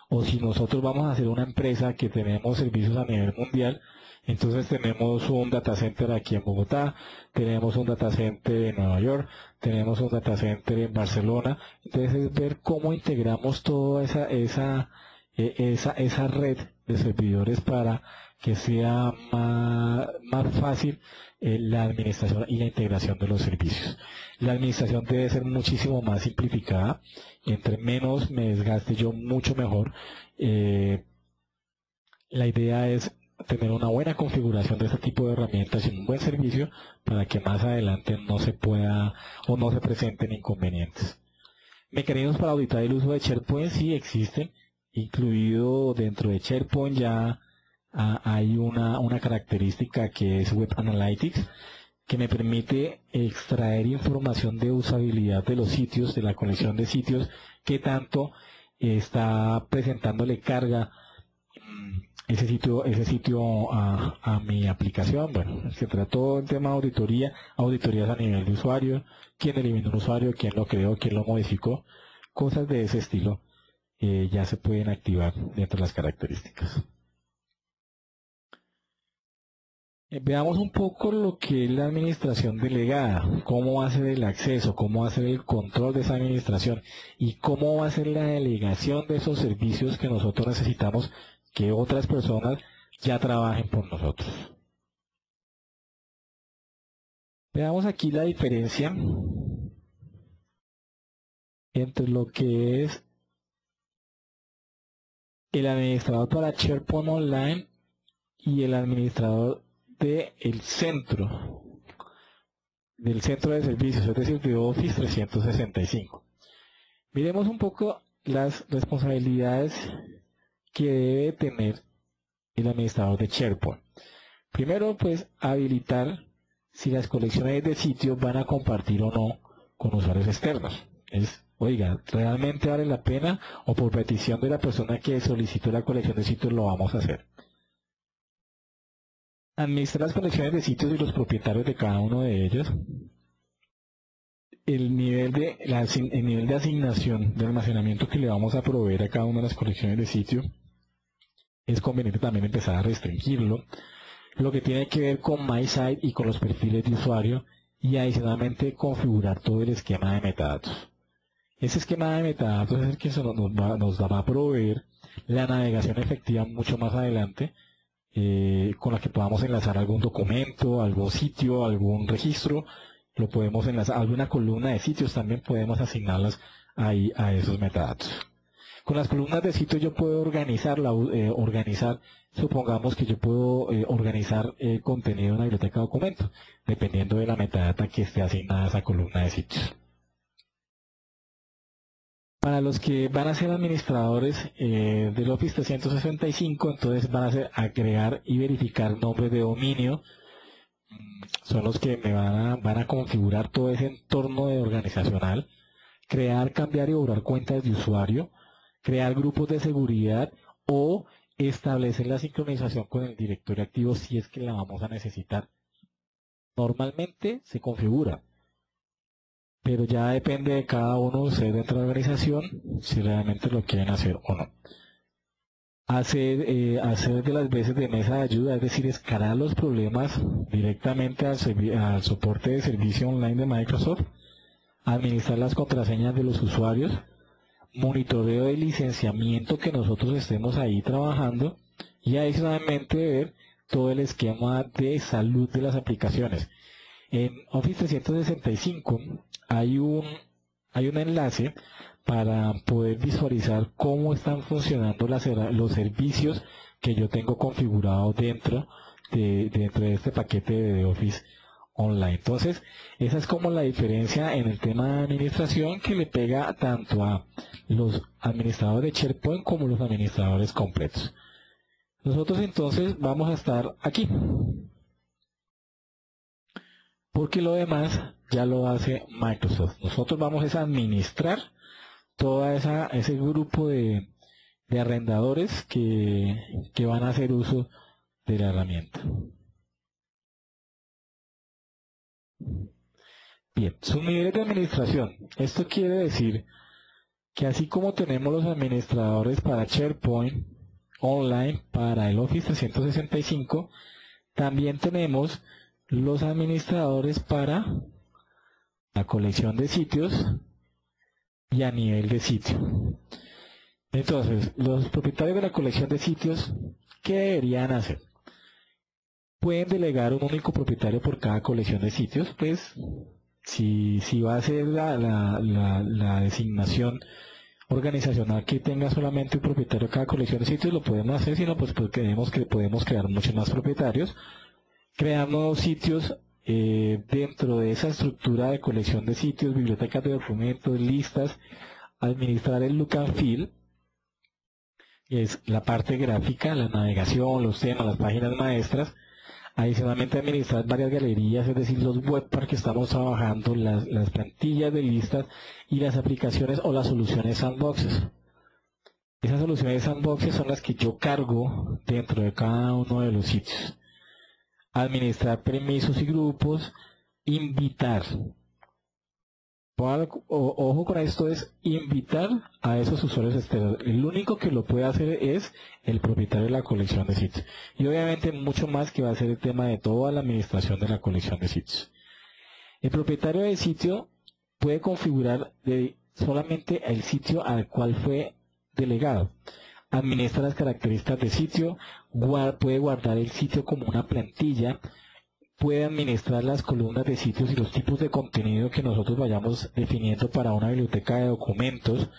O si nosotros vamos a hacer una empresa que tenemos servicios a nivel mundial, entonces tenemos un data center aquí en Bogotá, tenemos un data center en Nueva York, tenemos un data center en Barcelona. Entonces es ver cómo integramos toda esa red de servidores para que sea más fácil la administración y la integración de los servicios. La administración debe ser muchísimo más simplificada. Entre menos me desgaste yo, mucho mejor. La idea es tener una buena configuración de este tipo de herramientas y un buen servicio para que más adelante no se pueda o no se presenten inconvenientes. Mecanismos para auditar el uso de SharePoint sí existen, incluido dentro de SharePoint ya hay una característica que es Web Analytics, que me permite extraer información de usabilidad de los sitios, de la conexión de sitios, que tanto está presentándole carga ese sitio a mi aplicación. Bueno, se trató el tema de auditorías a nivel de usuario, quién eliminó un usuario, quién lo creó, quién lo modificó, cosas de ese estilo ya se pueden activar dentro de las características. Veamos un poco lo que es la administración delegada, cómo va a ser el acceso, cómo va a ser el control de esa administración y cómo va a ser la delegación de esos servicios que nosotros necesitamos que otras personas ya trabajen por nosotros. Veamos aquí la diferencia entre lo que es el administrador para SharePoint Online y el administrador del centro de servicios, es decir, de Office 365. Miremos un poco las responsabilidades que debe tener el administrador de SharePoint. Primero, pues, habilitar si las colecciones de sitios van a compartir o no con usuarios externos. Oiga, ¿realmente vale la pena o por petición de la persona que solicitó la colección de sitios lo vamos a hacer? Administrar las colecciones de sitios y los propietarios de cada uno de ellos. El nivel de asignación de almacenamiento que le vamos a proveer a cada una de las colecciones de sitio, es conveniente también empezar a restringirlo. Lo que tiene que ver con MySite y con los perfiles de usuario, y adicionalmente configurar todo el esquema de metadatos. Ese esquema de metadatos es el que nos va a proveer la navegación efectiva mucho más adelante, con la que podamos enlazar algún documento, algún sitio, algún registro. Lo podemos enlazar, alguna columna de sitios también podemos asignarlas ahí a esos metadatos. Con las columnas de sitios yo puedo supongamos que yo puedo organizar contenido en una biblioteca de documentos, dependiendo de la metadata que esté asignada a esa columna de sitios. Para los que van a ser administradores del Office 365, entonces van a hacer agregar y verificar nombres de dominio. Son los que me van a configurar todo ese entorno organizacional, crear, cambiar y borrar cuentas de usuario, crear grupos de seguridad o establecer la sincronización con el directorio activo si es que la vamos a necesitar. Normalmente se configura, pero ya depende de cada uno de ustedes dentro de la organización si realmente lo quieren hacer o no. hacer de las veces de mesa de ayuda, es decir, escalar los problemas directamente al soporte de servicio online de Microsoft, administrar las contraseñas de los usuarios, monitoreo de licenciamiento que nosotros estemos ahí trabajando y adicionalmente ver todo el esquema de salud de las aplicaciones. En Office 365 hay un enlace para poder visualizar cómo están funcionando los servicios que yo tengo configurados dentro de este paquete de Office Online. Entonces, esa es como la diferencia en el tema de administración que le pega tanto a los administradores de SharePoint como los administradores completos. Nosotros entonces vamos a estar aquí, porque lo demás ya lo hace Microsoft. Nosotros vamos a administrar todo ese grupo de arrendadores que van a hacer uso de la herramienta. Bien, sus niveles de administración. Esto quiere decir que así como tenemos los administradores para SharePoint Online, para el Office 365, también tenemos los administradores para la colección de sitios y a nivel de sitio. Entonces, los propietarios de la colección de sitios, ¿qué deberían hacer? Pueden delegar un único propietario por cada colección de sitios, pues si va a ser la designación organizacional que tenga solamente un propietario cada colección de sitios, lo podemos hacer, sino pues creemos que podemos crear muchos más propietarios, crear nuevos sitios dentro de esa estructura de colección de sitios, bibliotecas de documentos, listas, administrar el look and feel, que es la parte gráfica, la navegación, los temas, las páginas maestras. Adicionalmente administrar varias galerías, es decir, los webpack que estamos trabajando, las plantillas de listas y las aplicaciones o las soluciones sandboxes. Esas soluciones sandboxes son las que yo cargo dentro de cada uno de los sitios. Administrar permisos y grupos, invitar. Ojo con esto, es invitar a esos usuarios externos. El único que lo puede hacer es el propietario de la colección de sitios. Y obviamente mucho más que va a ser el tema de toda la administración de la colección de sitios. El propietario del sitio puede configurar solamente el sitio al cual fue delegado. Administra las características del sitio, puede guardar el sitio como una plantilla, puede administrar las columnas de sitios y los tipos de contenido que nosotros vayamos definiendo para una biblioteca de documentos,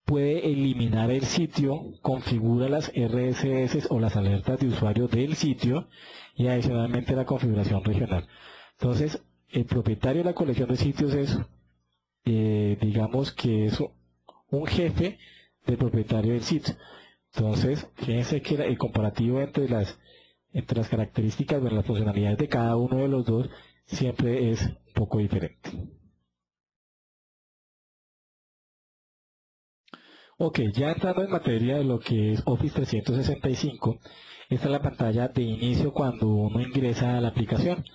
puede eliminar el sitio, configura las RSS o las alertas de usuario del sitio y adicionalmente la configuración regional. Entonces, el propietario de la colección de sitios es, digamos que es un jefe del propietario del sitio. Entonces, fíjense que el comparativo entre las características, las funcionalidades de cada uno de los dos siempre es un poco diferente. Ok, ya entrando en materia de lo que es Office 365, esta es la pantalla de inicio cuando uno ingresa a la aplicación.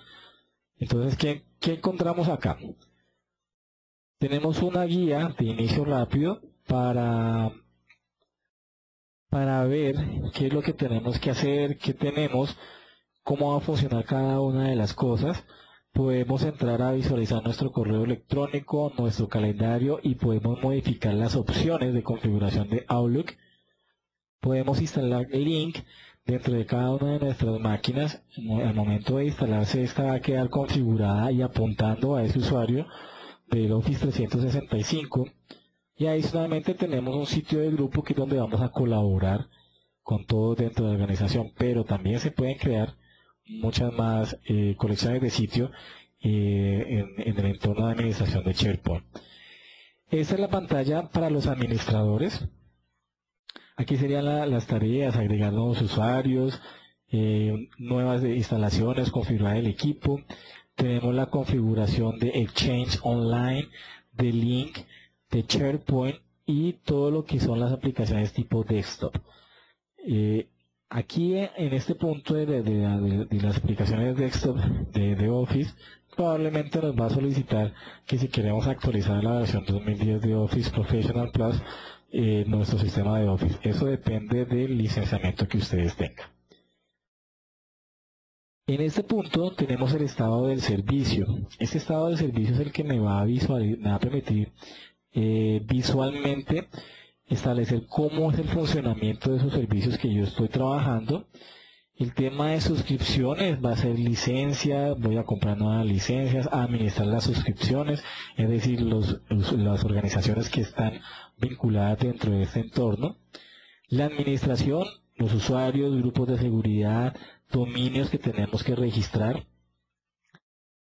Entonces, ¿qué encontramos acá? Tenemos una guía de inicio rápido para ver qué es lo que tenemos que hacer, qué tenemos, cómo va a funcionar cada una de las cosas. Podemos entrar a visualizar nuestro correo electrónico, nuestro calendario y podemos modificar las opciones de configuración de Outlook. Podemos instalar el link dentro de cada una de nuestras máquinas. Al momento de instalarse, esta va a quedar configurada y apuntando a ese usuario del Office 365. Y adicionalmente tenemos un sitio de grupo que es donde vamos a colaborar con todos dentro de la organización, pero también se pueden crear muchas más colecciones de sitio en el entorno de administración de SharePoint. Esta es la pantalla para los administradores. Aquí serían las tareas, agregar nuevos usuarios, nuevas instalaciones, configurar el equipo. Tenemos la configuración de Exchange Online, de Link, de SharePoint y todo lo que son las aplicaciones tipo desktop. Aquí en este punto de las aplicaciones desktop de Office, probablemente nos va a solicitar que si queremos actualizar la versión 2010 de Office Professional Plus, nuestro sistema de Office. Eso depende del licenciamiento que ustedes tengan. En este punto tenemos el estado del servicio. Este estado del servicio es el que me va a permitir visualmente establecer cómo es el funcionamiento de esos servicios que yo estoy trabajando. El tema de suscripciones va a ser licencias, voy a comprar nuevas licencias, a administrar las suscripciones, es decir, las organizaciones que están vinculadas dentro de este entorno. La administración, los usuarios, grupos de seguridad, dominios que tenemos que registrar.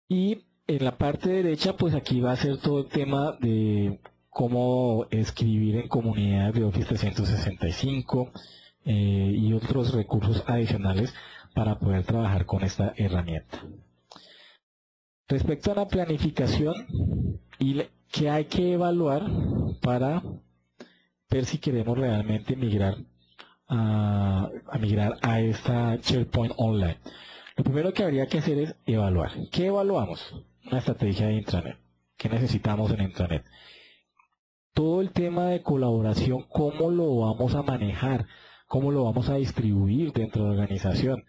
Y en la parte derecha, pues aquí va a ser todo el tema de cómo escribir en comunidades de Office 365 y otros recursos adicionales para poder trabajar con esta herramienta. Respecto a la planificación, ¿qué hay que evaluar para ver si queremos realmente migrar a esta SharePoint Online? Lo primero que habría que hacer es evaluar. ¿Qué evaluamos? Una estrategia de intranet. ¿Qué necesitamos en intranet? Todo el tema de colaboración, ¿cómo lo vamos a manejar? ¿Cómo lo vamos a distribuir dentro de la organización?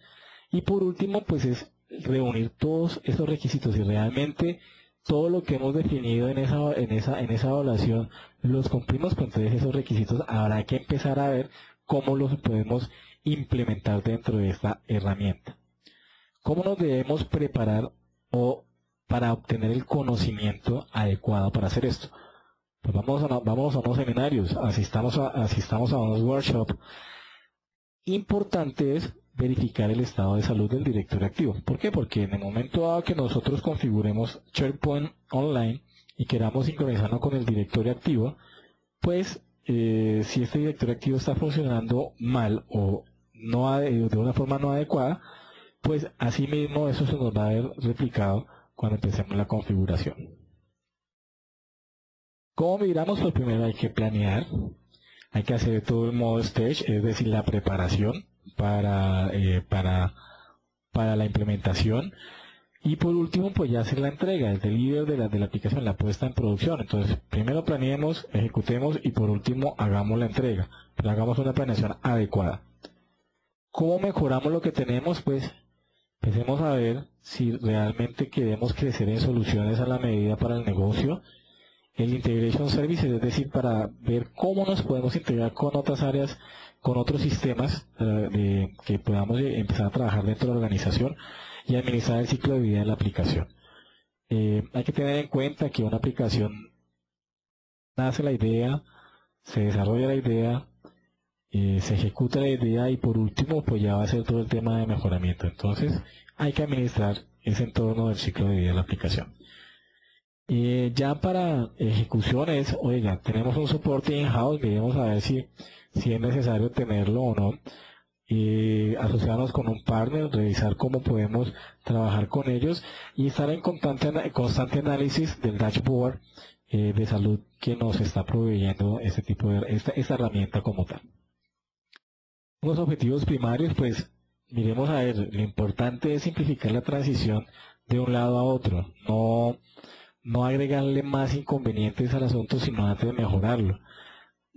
Y por último, pues es reunir todos esos requisitos y realmente todo lo que hemos definido en esa evaluación los cumplimos. Con todos esos requisitos habrá que empezar a ver cómo los podemos implementar dentro de esta herramienta. ¿Cómo nos debemos preparar para obtener el conocimiento adecuado para hacer esto? Pues vamos a unos seminarios, asistamos a unos workshops. Importante es verificar el estado de salud del directorio activo. ¿Por qué? Porque en el momento dado que nosotros configuremos SharePoint Online y queramos sincronizarlo con el directorio activo, pues si este directorio activo está funcionando mal o no de una forma no adecuada, pues asimismo eso se nos va a ver replicado cuando empecemos la configuración. ¿Cómo migramos? Pues primero hay que planear, hay que hacer todo el modo stage, es decir, la preparación para la implementación. Y por último, pues ya hacer la entrega, el delivery de la aplicación, la puesta en producción. Entonces, primero planeemos, ejecutemos y por último hagamos la entrega, pero hagamos una planeación adecuada. ¿Cómo mejoramos lo que tenemos? Pues empecemos a ver si realmente queremos crecer en soluciones a la medida para el negocio. El Integration Services, es decir, para ver cómo nos podemos integrar con otras áreas, con otros sistemas que podamos empezar a trabajar dentro de la organización y administrar el ciclo de vida de la aplicación. Hay que tener en cuenta que una aplicación nace la idea, se desarrolla la idea, se ejecuta la idea y por último pues ya va a ser todo el tema de mejoramiento. Entonces hay que administrar ese entorno del ciclo de vida de la aplicación. Ya para ejecuciones, oiga, tenemos un soporte in-house, debemos saber si es necesario tenerlo o no. Asociarnos con un partner, revisar cómo podemos trabajar con ellos y estar en constante análisis del dashboard de salud que nos está proveyendo esta herramienta como tal. Los objetivos primarios, pues miremos a ver, lo importante es simplificar la transición de un lado a otro, no agregarle más inconvenientes al asunto, sino antes de mejorarlo.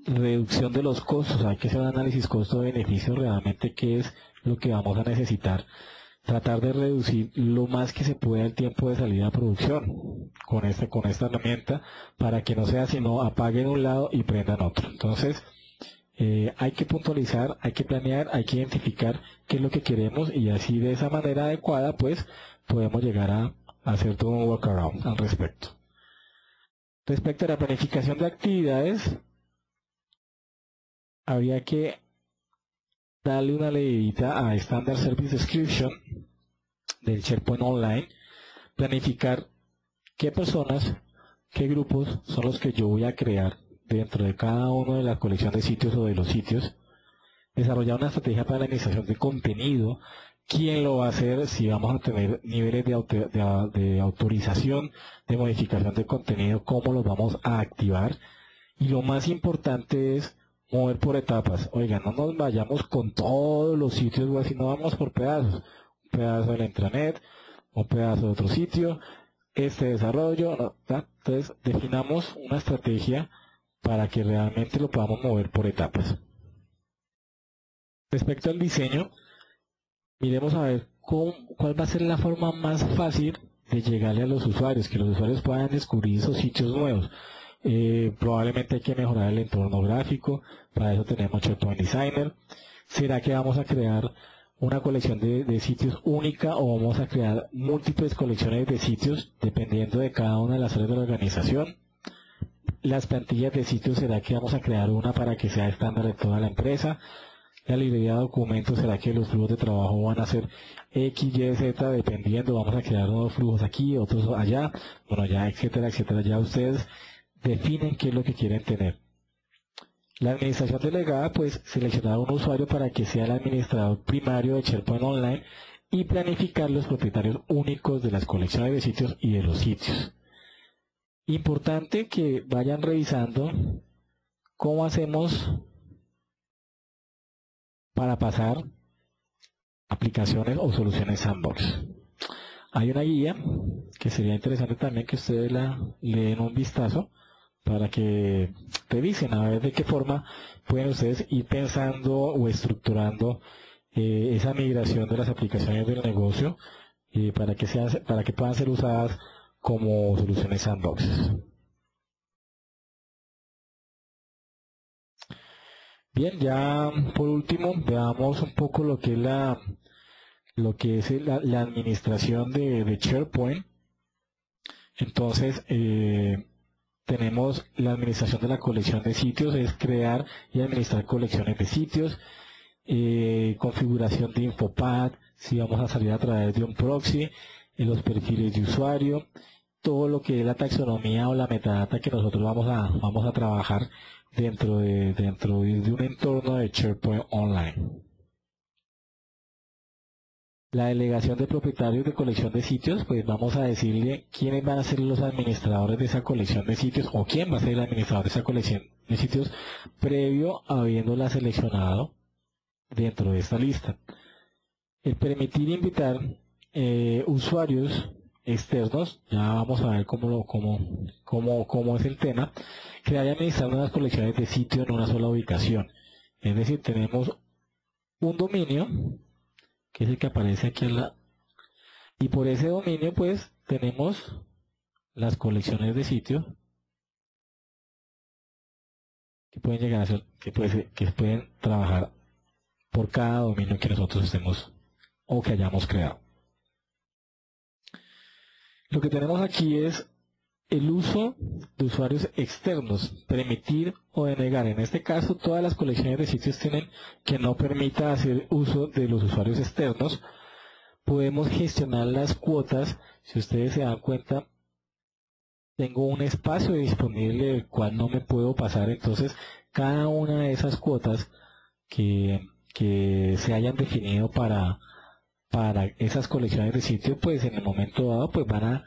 Reducción de los costos, hay que hacer un análisis costo-beneficio, realmente qué es lo que vamos a necesitar. Tratar de reducir lo más que se pueda el tiempo de salida a producción con esta herramienta para que no sea sino apaguen un lado y prendan otro. Entonces, hay que puntualizar, hay que planear, hay que identificar qué es lo que queremos y así de esa manera adecuada pues podemos llegar a hacer todo un workaround al respecto. Respecto a la planificación de actividades, habría que darle una leidita a Standard Service Description del SharePoint Online, planificar qué personas, qué grupos son los que yo voy a crear dentro de cada uno de la colección de sitios o de los sitios, desarrollar una estrategia para la administración de contenido, quién lo va a hacer, si vamos a tener niveles de autorización, de modificación de contenido, cómo los vamos a activar, y lo más importante es mover por etapas. Oiga, no nos vayamos con todos los sitios web, sino vamos por pedazos. Un pedazo de la intranet, un pedazo de otro sitio, este desarrollo. ¿No? Entonces, definamos una estrategia para que realmente lo podamos mover por etapas. Respecto al diseño, miremos a ver cuál va a ser la forma más fácil de llegarle a los usuarios, que los usuarios puedan descubrir esos sitios nuevos. Probablemente hay que mejorar el entorno gráfico, para eso tenemos SharePoint Designer. ¿Será que vamos a crear una colección de sitios única o vamos a crear múltiples colecciones de sitios dependiendo de cada una de las áreas de la organización? Las plantillas de sitios, ¿será que vamos a crear una para que sea estándar de toda la empresa? La librería de documentos, ¿será que los flujos de trabajo van a ser X, Y, Z dependiendo? Vamos a crear nuevos flujos aquí, otros allá, bueno, ya, etcétera, etcétera. Ya ustedes definen qué es lo que quieren tener. La administración delegada, pues seleccionar un usuario para que sea el administrador primario de SharePoint Online y planificar los propietarios únicos de las colecciones de sitios y de los sitios. Importante que vayan revisando cómo hacemos para pasar aplicaciones o soluciones sandbox. Hay una guía que sería interesante también que ustedes le den un vistazo para que revisen a ver de qué forma pueden ustedes ir pensando o estructurando esa migración de las aplicaciones del negocio para que puedan ser usadas como soluciones sandbox. Bien, ya por último veamos un poco lo que es la administración de SharePoint. Entonces, tenemos la administración de la colección de sitios, es crear y administrar colecciones de sitios, configuración de Infopad, si vamos a salir a través de un proxy, los perfiles de usuario, todo lo que es la taxonomía o la metadata que nosotros vamos a trabajar dentro de un entorno de SharePoint Online. La delegación de propietarios de colección de sitios, pues vamos a decirle quiénes van a ser los administradores de esa colección de sitios o quién va a ser el administrador de esa colección de sitios previo a habiéndola seleccionado dentro de esta lista. El permitir invitar usuarios externos, ya vamos a ver cómo es el tema, crear y administrar unas colecciones de sitios en una sola ubicación. Es decir, tenemos un dominio, que es el que aparece aquí en y por ese dominio pues tenemos las colecciones de sitios que pueden llegar a ser, que pueden trabajar por cada dominio que nosotros estemos o que hayamos creado. Lo que tenemos aquí es el uso de usuarios externos, permitir o denegar. En este caso, todas las colecciones de sitios tienen que no permita hacer uso de los usuarios externos. Podemos gestionar las cuotas. Si ustedes se dan cuenta, tengo un espacio disponible del cual no me puedo pasar. Entonces, cada una de esas cuotas que se hayan definido para esas colecciones de sitios, pues en el momento dado pues van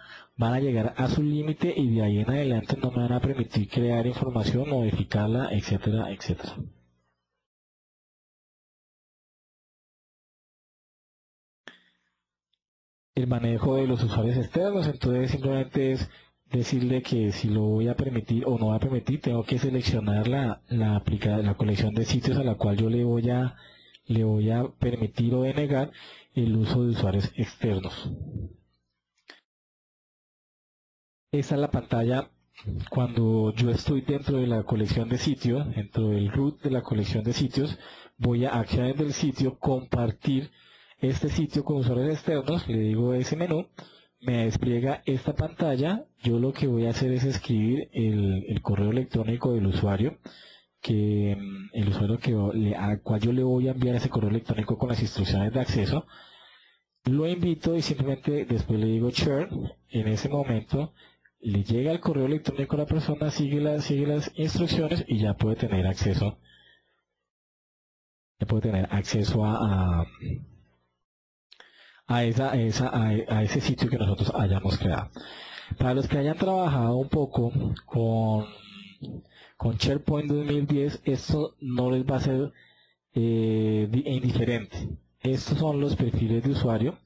a llegar a su límite y de ahí en adelante no me van a permitir crear información, modificarla, etcétera, etcétera. El manejo de los usuarios externos, entonces simplemente es decirle que si lo voy a permitir o no voy a permitir, tengo que seleccionar la colección de sitios a la cual yo le voy a permitir o denegar el uso de usuarios externos. Esta es la pantalla cuando yo estoy dentro de la colección de sitios, dentro del root de la colección de sitios, voy a acciones del sitio, compartir este sitio con usuarios externos, le digo ese menú, me despliega esta pantalla, yo lo que voy a hacer es escribir el correo electrónico del usuario, al cual yo le voy a enviar ese correo electrónico con las instrucciones de acceso, lo invito y simplemente después le digo share, en ese momento le llega el correo electrónico a la persona, sigue las instrucciones y ya puede tener acceso a ese sitio que nosotros hayamos creado. Para los que hayan trabajado un poco con SharePoint 2010, esto no les va a ser indiferente. Estos son los perfiles de usuario.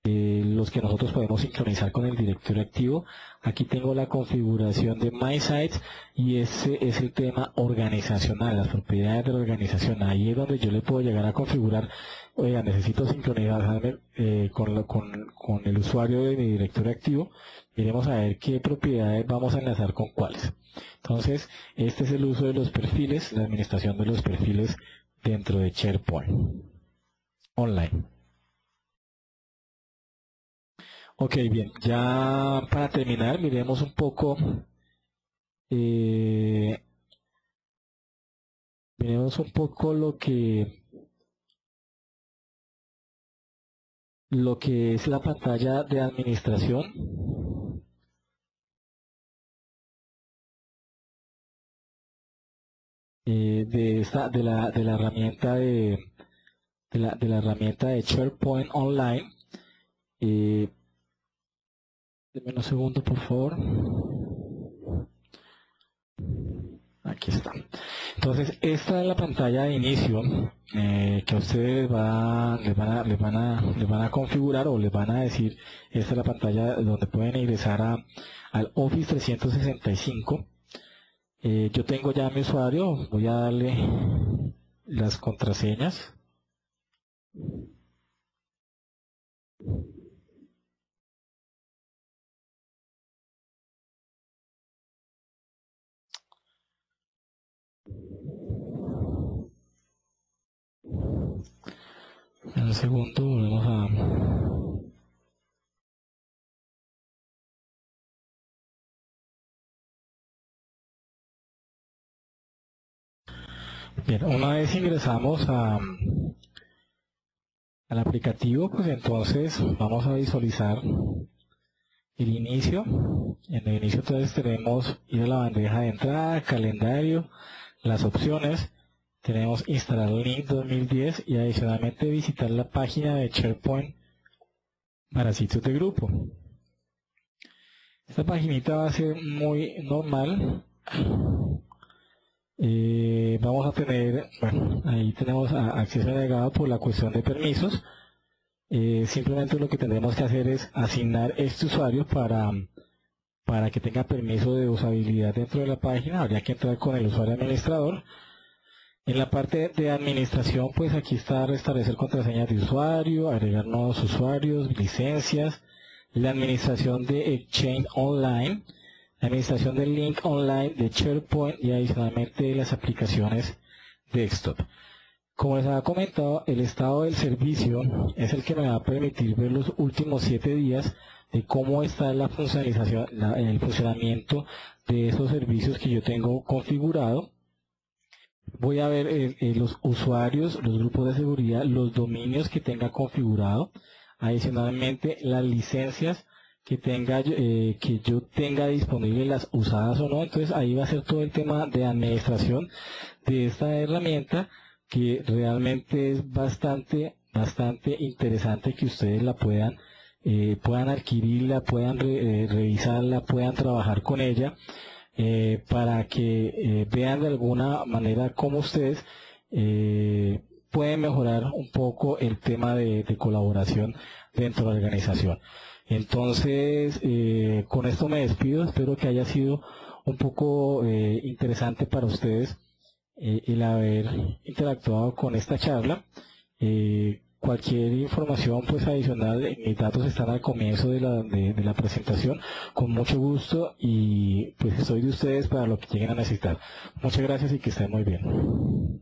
los que nosotros podemos sincronizar con el directorio activo. Aquí tengo la configuración de My Sites y ese es el tema organizacional, las propiedades de la organización. Ahí es donde yo le puedo llegar a configurar, oiga, necesito sincronizarme con el usuario de mi directorio activo. Iremos a ver qué propiedades vamos a enlazar con cuáles. Entonces, este es el uso de los perfiles, la administración de los perfiles dentro de SharePoint Online. Ok, bien, ya para terminar, miremos un poco, eh, miremos un poco lo que es la pantalla de administración. De la herramienta de la herramienta de SharePoint Online. Deme un segundo, por favor. Aquí está. Entonces, esta es la pantalla de inicio que a ustedes les van a configurar o les van a decir, esta es la pantalla donde pueden ingresar al Office 365. Yo tengo ya mi usuario, voy a darle las contraseñas. En un segundo volvemos a... Bien, una vez ingresamos al aplicativo, pues entonces vamos a visualizar el inicio. En el inicio entonces tenemos ir a la bandeja de entrada, calendario, las opciones. Tenemos instalar Link 2010 y adicionalmente visitar la página de SharePoint para sitios de grupo. Esta paginita va a ser muy normal. Vamos a tener, bueno, ahí tenemos acceso negado por la cuestión de permisos. Simplemente lo que tendremos que hacer es asignar este usuario para que tenga permiso de usabilidad dentro de la página. Habría que entrar con el usuario administrador. En la parte de administración, pues aquí está restablecer contraseñas de usuario, agregar nuevos usuarios, licencias, la administración de Exchange Online, la administración del link online de SharePoint y adicionalmente las aplicaciones desktop. Como les había comentado, el estado del servicio es el que me va a permitir ver los últimos 7 días de cómo está la funcionalización, el funcionamiento de esos servicios que yo tengo configurado. Voy a ver los usuarios, los grupos de seguridad, los dominios que tenga configurado, adicionalmente las licencias que yo tenga disponibles, las usadas o no. Entonces ahí va a ser todo el tema de administración de esta herramienta, que realmente es bastante interesante que ustedes la puedan adquirirla, puedan revisarla, puedan trabajar con ella, para que vean de alguna manera cómo ustedes pueden mejorar un poco el tema de colaboración dentro de la organización. Entonces, con esto me despido. Espero que haya sido un poco interesante para ustedes el haber interactuado con esta charla. Cualquier información pues adicional, mis datos están al comienzo de la presentación, con mucho gusto, y pues estoy de ustedes para lo que lleguen a necesitar. Muchas gracias y que estén muy bien.